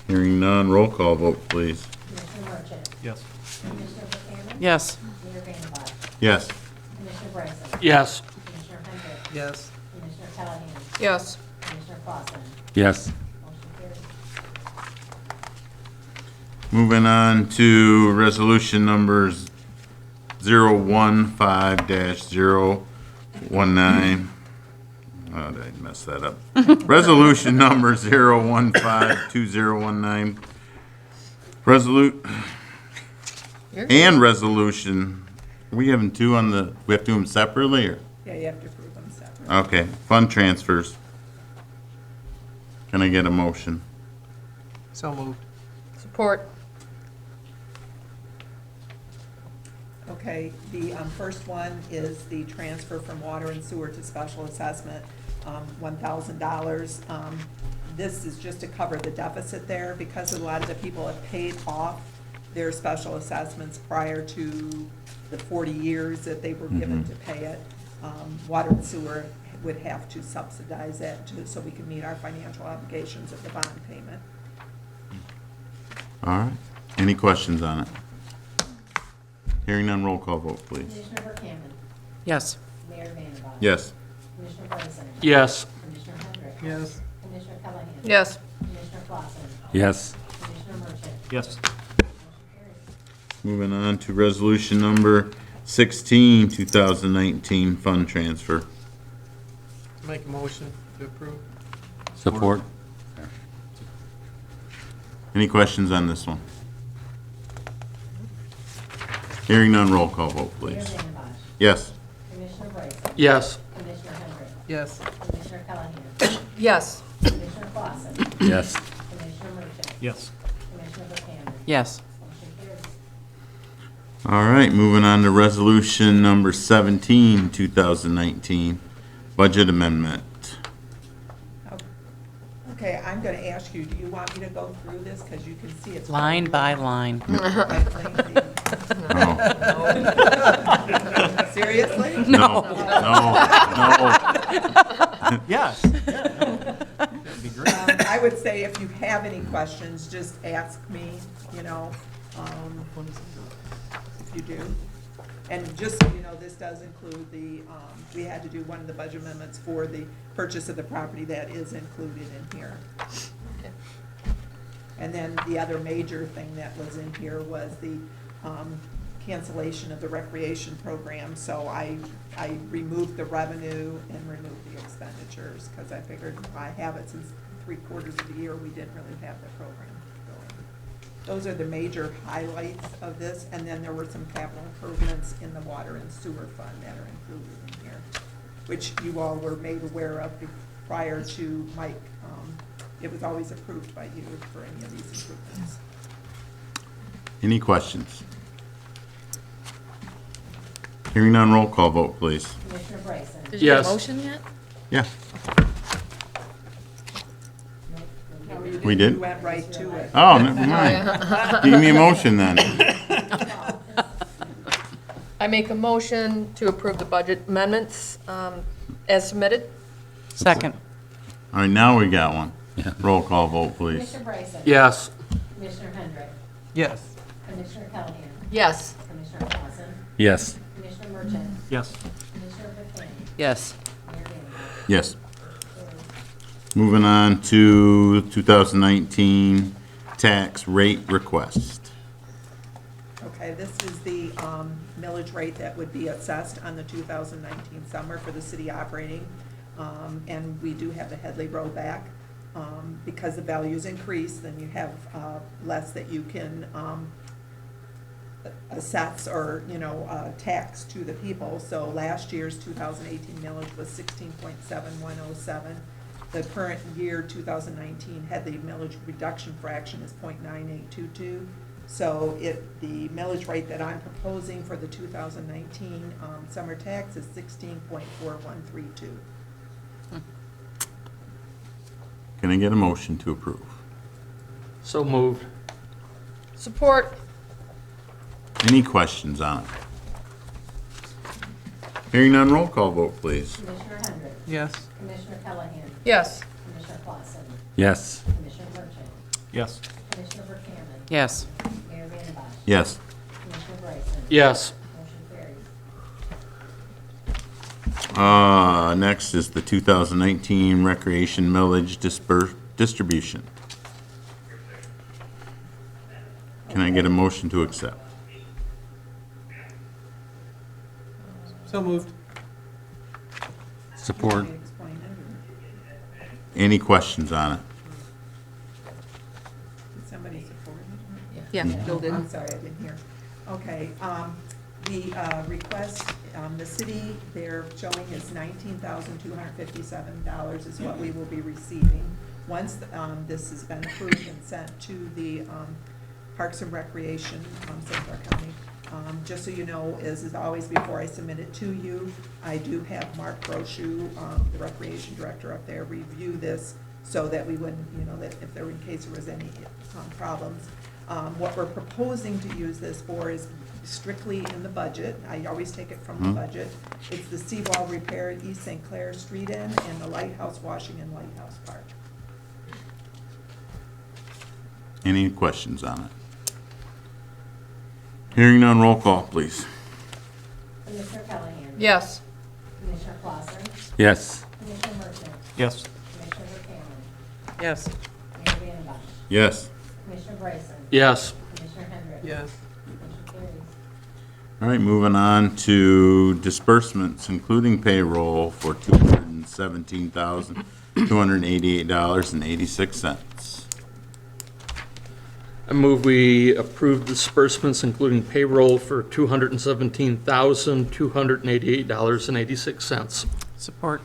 Hearing none, roll call vote, please. Commissioner Merchant? Yes. Commissioner Buchanan? Yes. Mayor Vandenbach? Yes. Commissioner Bryson? Yes. Commissioner Hendrick? Yes. Commissioner Callahan? Yes. Commissioner Clausen? Yes. Motion carries. Moving on to resolution numbers 015-019. Oh, did I mess that up? Resolution number 015-2019. Resolution, are we having two on the, we have to do them separately, or? Yeah, you have to approve them separately. Okay, fund transfers. Can I get a motion? So moved. Support. Okay, the first one is the transfer from water and sewer to special assessment, $1,000. This is just to cover the deficit there, because a lot of the people have paid off their special assessments prior to the 40 years that they were given to pay it. Water and sewer would have to subsidize it so we can meet our financial obligations of the bond payment. All right, any questions on it? Hearing none, roll call vote, please. Commissioner Buchanan? Yes. Mayor Vandenbach? Yes. Commissioner Bryson? Yes. Commissioner Hendrick? Yes. Commissioner Callahan? Yes. Commissioner Clausen? Yes. Commissioner Merchant? Yes. Motion carries. Moving on to resolution number 16, 2019, fund transfer. Make a motion to approve. Support. Any questions on this one? Hearing none, roll call vote, Mayor please. Vandenbach? Yes. Commissioner Bryson? Yes. Commissioner Hendrick? Yes. Commissioner Callahan? Yes. Commissioner Clausen? Yes. Commissioner Merchant? Yes. Commissioner Buchanan? Yes. Motion carries. All right, moving on to resolution number 17, 2019, budget amendment. Okay, I'm gonna ask you, do you want me to go through this? Because you can see it's. Line by line. quite lengthy. No. Seriously? No, no, no. Yes. That'd be great. I would say if you have any questions, just ask me, you know, if you do. And just so you know, this does include the, we had to do one of the budget amendments for the purchase of the property that is included in here. And then the other major thing that was in here was the cancellation of the recreation program. So I removed the revenue and removed the expenditures, because I figured I have it since 3/4 of the year, we didn't really have the program going. Those are the major highlights of this, and then there were some capital improvements in the water and sewer fund that are included in here, which you all were made aware of prior to Mike. It was always approved by you for any of these improvements. Any questions? Hearing none, roll call vote, please. Commissioner Bryson? Did you get a Yes. motion yet? Yeah. No, you didn't. We did? You went right to it. Oh, never mind. Give me a motion then. I make a motion to approve the budget amendments as submitted. Second. All right, now we got one. Yeah. Roll call vote, please. Commissioner Bryson? Yes. Commissioner Hendrick? Yes. Commissioner Callahan? Yes. Commissioner Clausen? Yes. Commissioner Merchant? Yes. Commissioner Buchanan? Yes. Mayor Vandenbach? Yes. Moving on to 2019 tax rate request. Okay, this is the millage rate that would be assessed on the 2019 summer for the city operating. And we do have the Headley Road back. Because the values increase, then you have less that you can assess or, you know, tax to the people. So last year's 2018 millage was 16.7107. The current year, 2019, Headley millage reduction fraction is 0.9822. So the millage rate that I'm proposing for the 2019 summer tax is 16.4132. Can I get a motion to approve? So moved. Support. Any questions on it? Hearing none, roll call vote, please. Commissioner Hendrick. Yes. Commissioner Callahan. Yes. Commissioner Clausen. Yes. Commissioner Merchant. Yes. Commissioner Buchanan. Yes. Mayor Vandembosh. Yes. Commissioner Bryson. Yes. Motion carries. Next is the 2019 Recreation Millage Distribution. Can I get a motion to accept? So moved. Support. Can you explain it, or Any questions on it? did somebody support it? Yeah, Bill did. I'm sorry, I didn't hear. Okay, the request, the city, they're showing is $19,257 is what we will be receiving. Once this has been approved and sent to the Parks and Recreation, St. Clair County. Just so you know, as always, before I submit it to you, I do have Mark Brochu, the Recreation Director up there, review this so that we wouldn't, that if there, in case there was any problems. What we're proposing to use this for is strictly in the budget. I always take it from the budget. It's the seawall repair at East St. Clair Street End and the lighthouse washing in Lighthouse Park. Any questions on it? Hearing none, roll call, please. Commissioner Callahan. Yes. Commissioner Clausen. Yes. Commissioner Merchant. Yes. Commissioner Buchanan. Yes. Mayor Vandembosh. Yes. Commissioner Bryson. Yes. Commissioner Hendrick. Yes. Motion carries. All right, moving on to disbursements, including payroll for $217,288.86. I move we approve disbursements, including payroll, for $217,288.86. Support.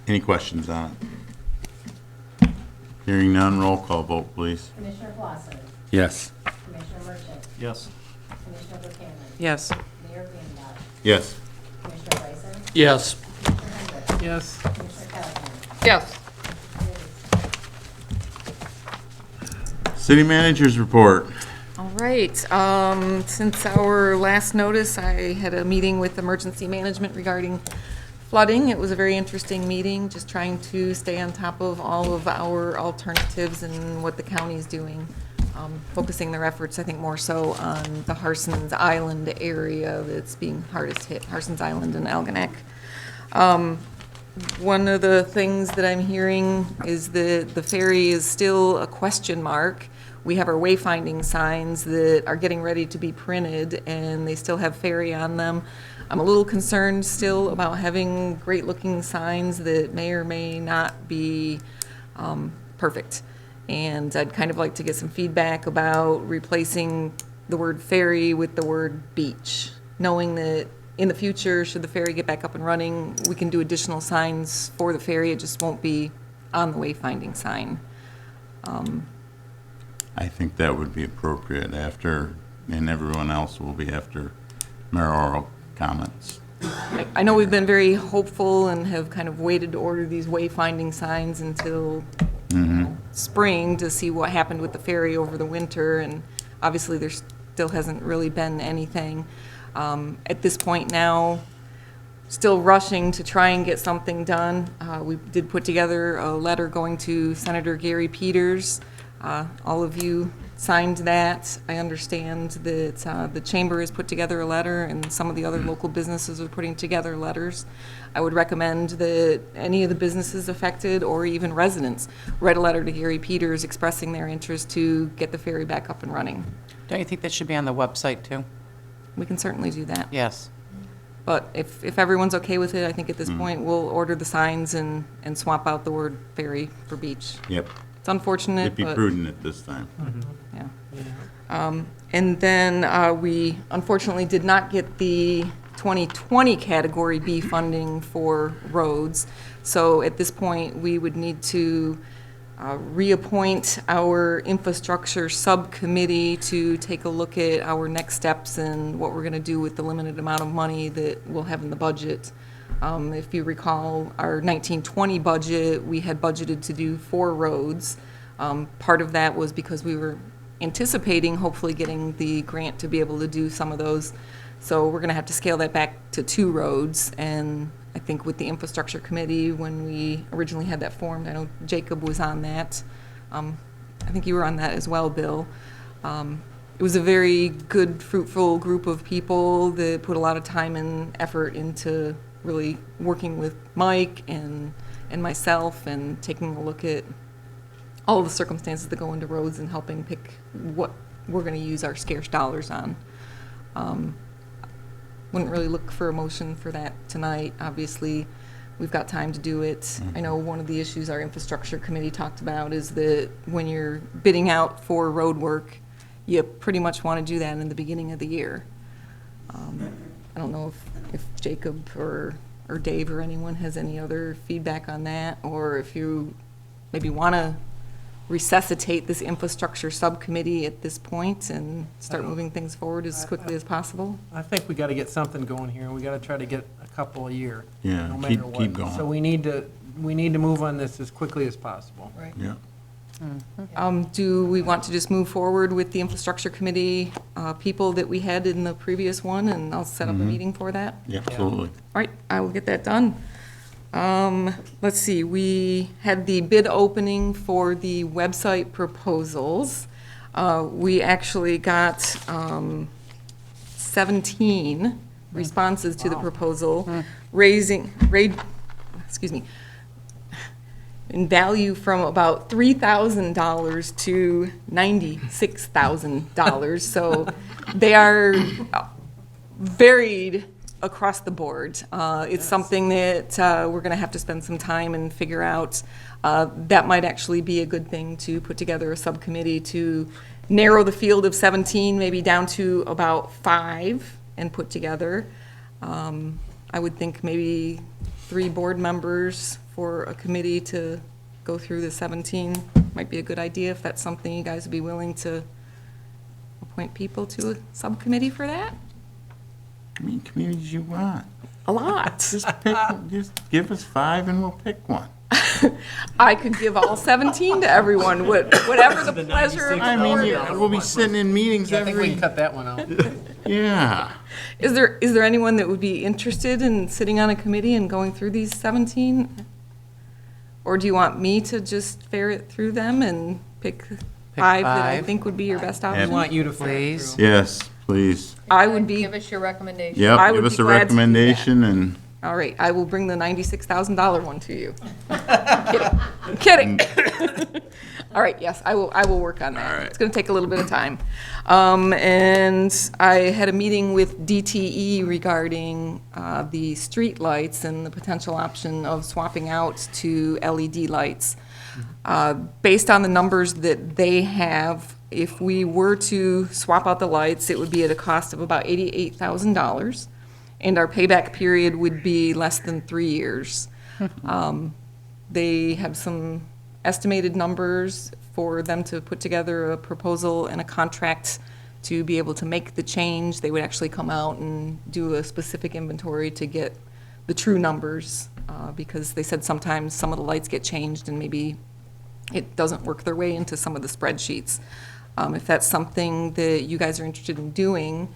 Any questions on it? Hearing none, roll call vote, please. Commissioner Clausen. Yes. Commissioner Merchant. Yes. Commissioner Buchanan. Yes. Mayor Vandembosh. Yes. Commissioner Bryson. Yes. Commissioner Hendrick. Yes. Commissioner Callahan. Yes. City managers report. All right, since our last notice, I had a meeting with emergency management regarding flooding. It was a very interesting meeting, just trying to stay on top of all of our alternatives and what the county's doing. Focusing their efforts, I think, more so on the Harson's Island area that's being hardest hit, Harson's Island and Algonac. One of the things that I'm hearing is that the ferry is still a question mark. We have our wayfinding signs that are getting ready to be printed, and they still have ferry on them. I'm a little concerned still about having great-looking signs that may or may not be perfect. And I'd kind of like to get some feedback about replacing the word ferry with the word beach, knowing that in the future, should the ferry get back up and running, we can do additional signs for the ferry. It just won't be on the wayfinding sign. I think that would be appropriate after, and everyone else will be after mayoral comments. I know we've been very hopeful and have kind of waited to order these wayfinding signs until spring to see what happened with the ferry over the winter, and obviously there still hasn't really been anything. At this point now, still rushing to try and get something done. We did put together a letter going to Senator Gary Peters. All of you signed that. I understand that the chamber has put together a letter, and some of the other local businesses are putting together letters. I would recommend that any of the businesses affected, or even residents, write a letter to Gary Peters expressing their interest to get the ferry back up and running. Don't you think that should be on the website, too? We can certainly do that. Yes. But if everyone's okay with it, I think at this point, we'll order the signs and swap out the word ferry for beach. Yep. It's unfortunate, It'd be but, prudent at this time. yeah. And then we unfortunately did not get the 2020 Category B funding for roads. So at this point, we would need to reappoint our infrastructure subcommittee to take a look at our next steps and what we're going to do with the limited amount of money that we'll have in the budget. If you recall, our 1920 budget, we had budgeted to do 4 roads. Part of that was because we were anticipating hopefully getting the grant to be able to do some of those So we're gonna have to scale that back to 2 roads, and I think with the infrastructure committee, when we originally had that formed, I know Jacob was on that. I think you were on that as well, Bill. It was a very good, fruitful group of people that put a lot of time and effort into really working with Mike and myself and taking a look at all the circumstances that go into roads and helping pick what we're going to use our scarce dollars on. Wouldn't really look for a motion for that tonight. Obviously, we've got time to do it. I know one of the issues our infrastructure committee talked about is that when you're bidding out for road work, you pretty much want to do that in the beginning of the year. I don't know if Jacob or Dave or anyone has any other feedback on that, or if you maybe want to resuscitate this infrastructure subcommittee at this point and start moving things forward as quickly as possible. I think we got to get something going here, and we got to try to get a couple a year. Yeah, no keep matter what. going. So we need to move on this as quickly as possible. Right. Yeah. Do we want to just move forward with the infrastructure committee people that we had in the previous one, and I'll set up a meeting for that? Yeah, absolutely. All right, I will get that done. Let's see, we had the bid opening for the website proposals. We actually got 17 responses to the proposal, excuse me, in value from about $3,000 to $96,000. So they are varied across the board. It's something that we're going to have to spend some time and figure out. That might actually be a good thing, to put together a subcommittee to narrow the field of 17, maybe down to about 5, and put together. I would think maybe 3 board members for a committee to go through the 17 might be a good idea, if that's something you guys would be willing to appoint people to a subcommittee for that. How many communities you want? A lot. Just give us 5 and we'll pick one. I could give all 17 to everyone, whatever the pleasure of I the board mean, is. we'll be sitting in meetings I think we every, can cut that one out. yeah. Is there anyone that would be interested in sitting on a committee and going through these 17? Or do you want me to just ferret through them and pick 5 that I 5. think would be your best I option? want you to ferret Please. through. Yes, please. I would be, Give us your recommendation. Yep, I give would us be a glad to do recommendation and, all right, I will bring the $96,000 one to you. Kidding. All right, yes, I will work on that. All right. It's going to take a little bit of time. And I had a meeting with DTE regarding the street lights and the potential option of swapping out to LED lights. Based on the numbers that they have, if we were to swap out the lights, it would be at a cost of about $88,000, and our payback period would be less than 3 years. They have some estimated numbers for them to put together a proposal and a contract to be able to make the change. They would actually come out and do a specific inventory to get the true numbers, because they said sometimes some of the lights get changed and maybe it doesn't work their way into some of the spreadsheets. If that's something that you guys are interested in doing,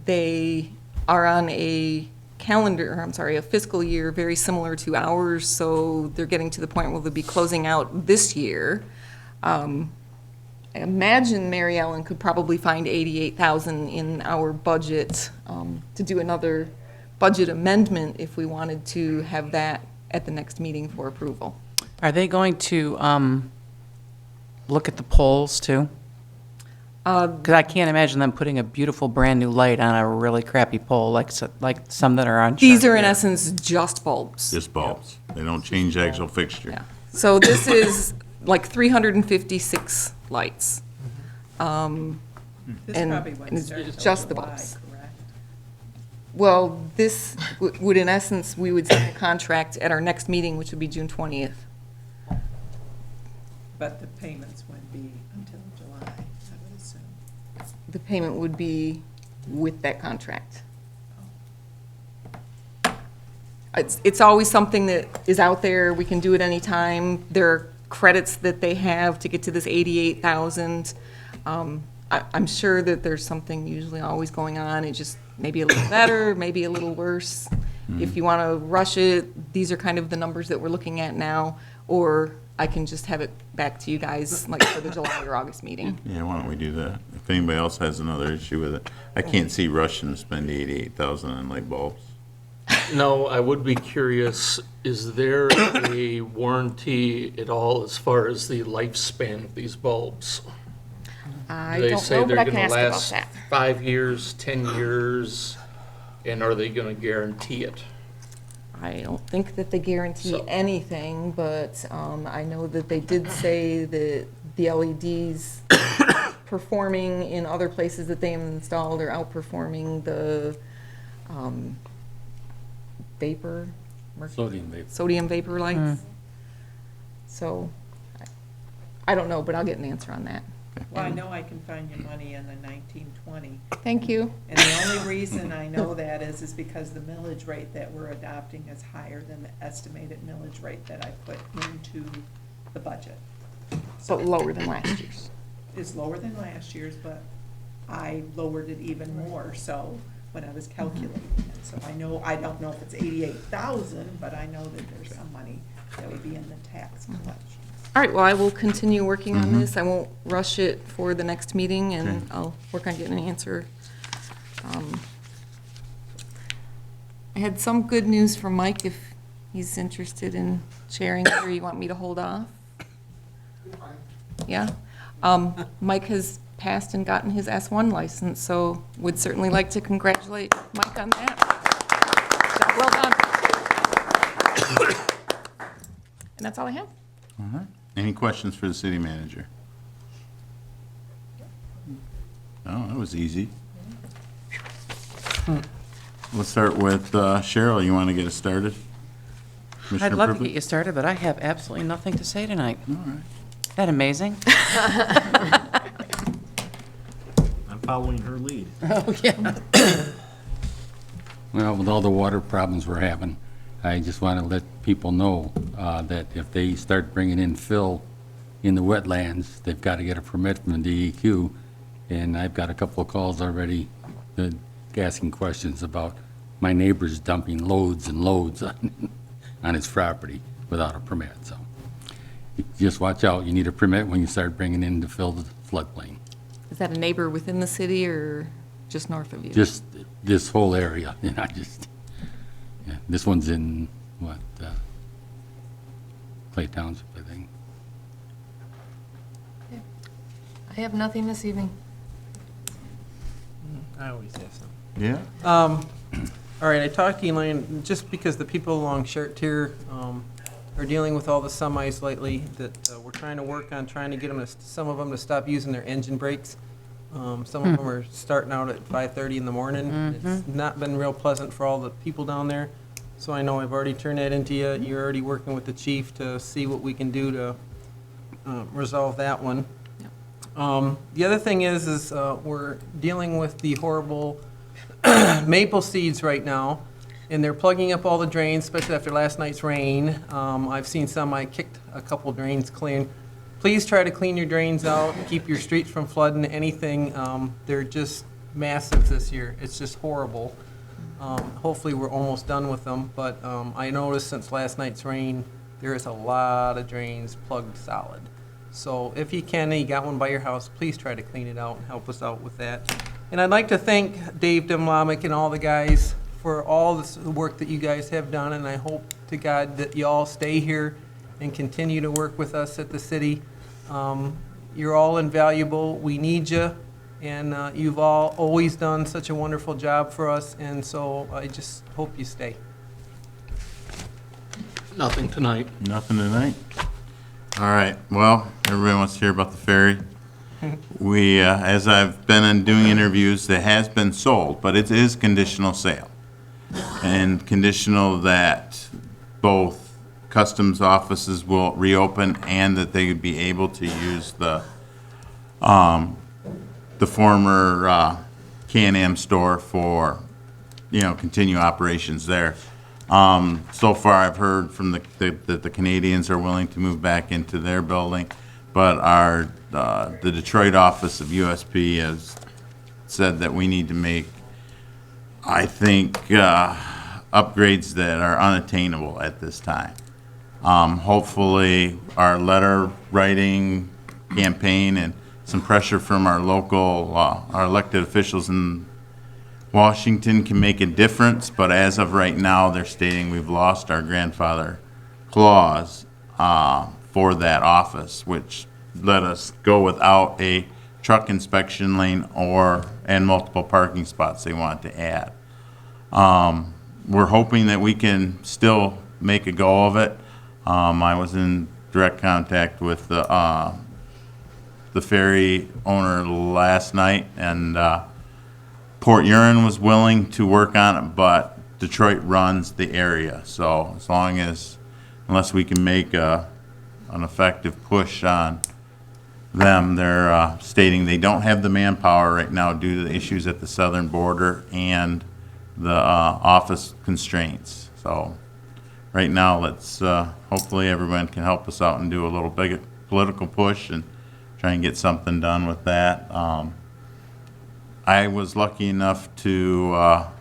they are on a a fiscal year very similar to ours, so they're getting to the point where they'll be closing out this year. I imagine Mary Ellen could probably find $88,000 in our budget to do another budget amendment if we wanted to have that at the next meeting for approval. Are they going to look at the poles too? Because I can't imagine them putting a beautiful brand-new light on a really crappy pole like some that are on. These Shark are in Fair. essence just bulbs. just bulbs. They don't change the actual fixture. Yeah. So this is like 356 lights. This And- probably and wouldn't it's start till just the July, bulbs. correct? Well, this would, in essence, we would sign a contract at our next meeting, which would be June 20th. But the payments wouldn't be until July, I would assume. The payment would be with that contract. It's always something that is out there. We can do it anytime. There are credits that they have to get to this 88,000. I'm sure that there's something usually always going on. It just maybe a little better, maybe a little worse. If you want to rush it, these are kind of the numbers that we're looking at now, or I can just have it back to you guys like for the July or August meeting. Yeah, why don't we do that? If anybody else has another issue with it. I can't see rushing to spend 88,000 on light bulbs. No, I would be curious, is there a warranty at all as far as the lifespan of these bulbs? I They don't say know, but they're I can gonna ask about last that. 5 years, 10 years, and are they gonna guarantee it? I don't think that they guarantee So- anything, but I know that they did say that the LEDs performing in other places that they installed are outperforming the vapor, sodium vapor lights. So, I don't know, but I'll get an answer on that. Well, I know I can find you money in the 1920. Thank you. And the only reason I know that is because the millage rate that we're adopting is higher than the estimated millage rate that I put into the budget. But lower than last year's. It's lower than last year's, but I lowered it even more, so, when I was calculating it. So I know, I don't know if it's 88,000, but I know that there's some money that would be in the tax collection. All right, well, I will continue working on this. I won't rush it for the next meeting, and Okay. I'll work on getting an answer. I had some good news from Mike, if he's interested in sharing, or you want me to hold off? Yeah? Mike has passed and gotten his S1 license, so would certainly like to congratulate Mike on that. Job well done. And that's all I have. All right. Any questions for the city manager? Oh, that was easy. Let's start with Cheryl. You want to get us started? I'd Commissioner love to Privet? get you started, but I have absolutely nothing to say tonight. All right. Isn't that amazing? I'm following her lead. Oh, yeah. Well, with all the water problems we're having, I just want to let people know that if they start bringing in fill in the wetlands, they've got to get a permit from the DEQ. And I've got a couple of calls already asking questions about my neighbors dumping loads and loads on his property without a permit. So just watch out. You need a permit when you start bringing in to fill the floodplain. Is that a neighbor within the city or just north of you? Just this whole area, you know, yeah, this one's in, what, Clay Township, I think. I have nothing this evening. I always have some. Yeah? All right, I talked to Elaine, just because the people along Chartier are dealing with all the semis lately, that we're trying to work on trying to get them, some of them to stop using their engine brakes. Some of them are starting out at 5:30 in the morning. It's not been real pleasant for all the people down there. So I know I've already turned that into you. You're already working with the chief to see what we can do to resolve that one. The other thing is we're dealing with the horrible maple seeds right now, and they're plugging up all the drains, especially after last night's rain. I've seen some, I kicked a couple drains clean. Please try to clean your drains out, keep your streets from flooding, anything. They're just massive this year. It's just horrible. Hopefully, we're almost done with them, but I noticed since last night's rain, there is a lot of drains plugged solid. So if you can, and you got one by your house, please try to clean it out and help us out with that. And I'd like to thank Dave Demlamick and all the guys for all this work that you guys have done, and I hope to God that you all stay here and continue to work with us at the city. You're all invaluable. We need you, and you've all always done such a wonderful job for us, and so I just hope you stay. Nothing tonight. Nothing tonight? All right, well, everybody wants to hear about the ferry. We, as I've been doing interviews, it has been sold, but it is conditional sale. And conditional that both customs offices will reopen and that they would be able to use the former Can-Am store for, continue operations there. So far, I've heard from that the Canadians are willing to move back into their building, but the Detroit office of USP has said that we need to make I think, upgrades that are unattainable at this time. Hopefully, our letter writing campaign and some pressure from our local, our elected officials in Washington can make a difference, but as of right now, they're stating we've lost our grandfather clause for that office, which let us go without a truck inspection lane and multiple parking spots they want to add. We're hoping that we can still make a go of it. I was in direct contact with the ferry owner last night, and Port Huron was willing to work on it, but Detroit runs the area. So unless we can make an effective push on them, they're stating they don't have the manpower right now due to the issues at the southern border and the office constraints. So right now, let's hopefully everyone can help us out and do a little big political push and try and get something done with that. I was lucky enough to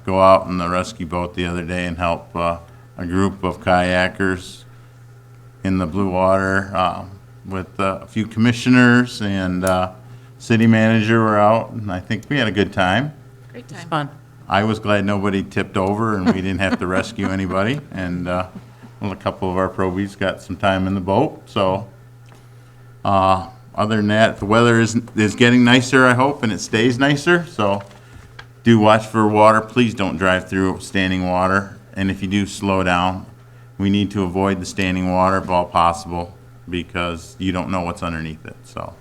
go out in the rescue boat the other day and help a group of kayakers in the blue water with a few commissioners and city manager were out, and I think we had a good time. Great It's time. fun. I was glad nobody tipped over and we didn't have to rescue anybody. And well, a couple of our probies got some time in the boat. So other than that, the weather is getting nicer, I hope, and it stays nicer. So do watch for water. Please don't drive through standing water. And if you do, slow down. We need to avoid the standing water if all possible because you don't know what's underneath it. So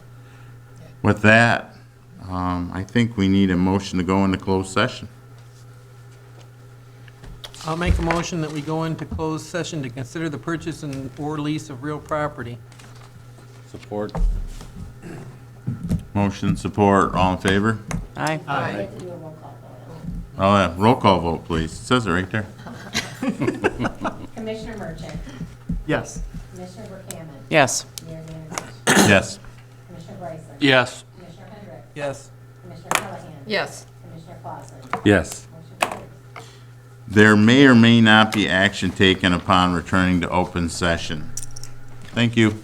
with that, I think we need a motion to go into closed session. I'll make a motion that we go into closed session to consider the purchase and or lease of real property. Support. Motion, support, all in favor? Aye. We have to do a roll call vote. Oh, yeah, roll call vote, please. It says it right there. Commissioner Merchant, Yes. Commissioner Buchanan, Yes. Mayor Danner, Yes. Commissioner Bryson. Yes. Commissioner Hendrick, Yes. Commissioner Callahan. Yes. Commissioner Clausen. Yes. Motion carries. There may or may not be action taken upon returning to open session. Thank you.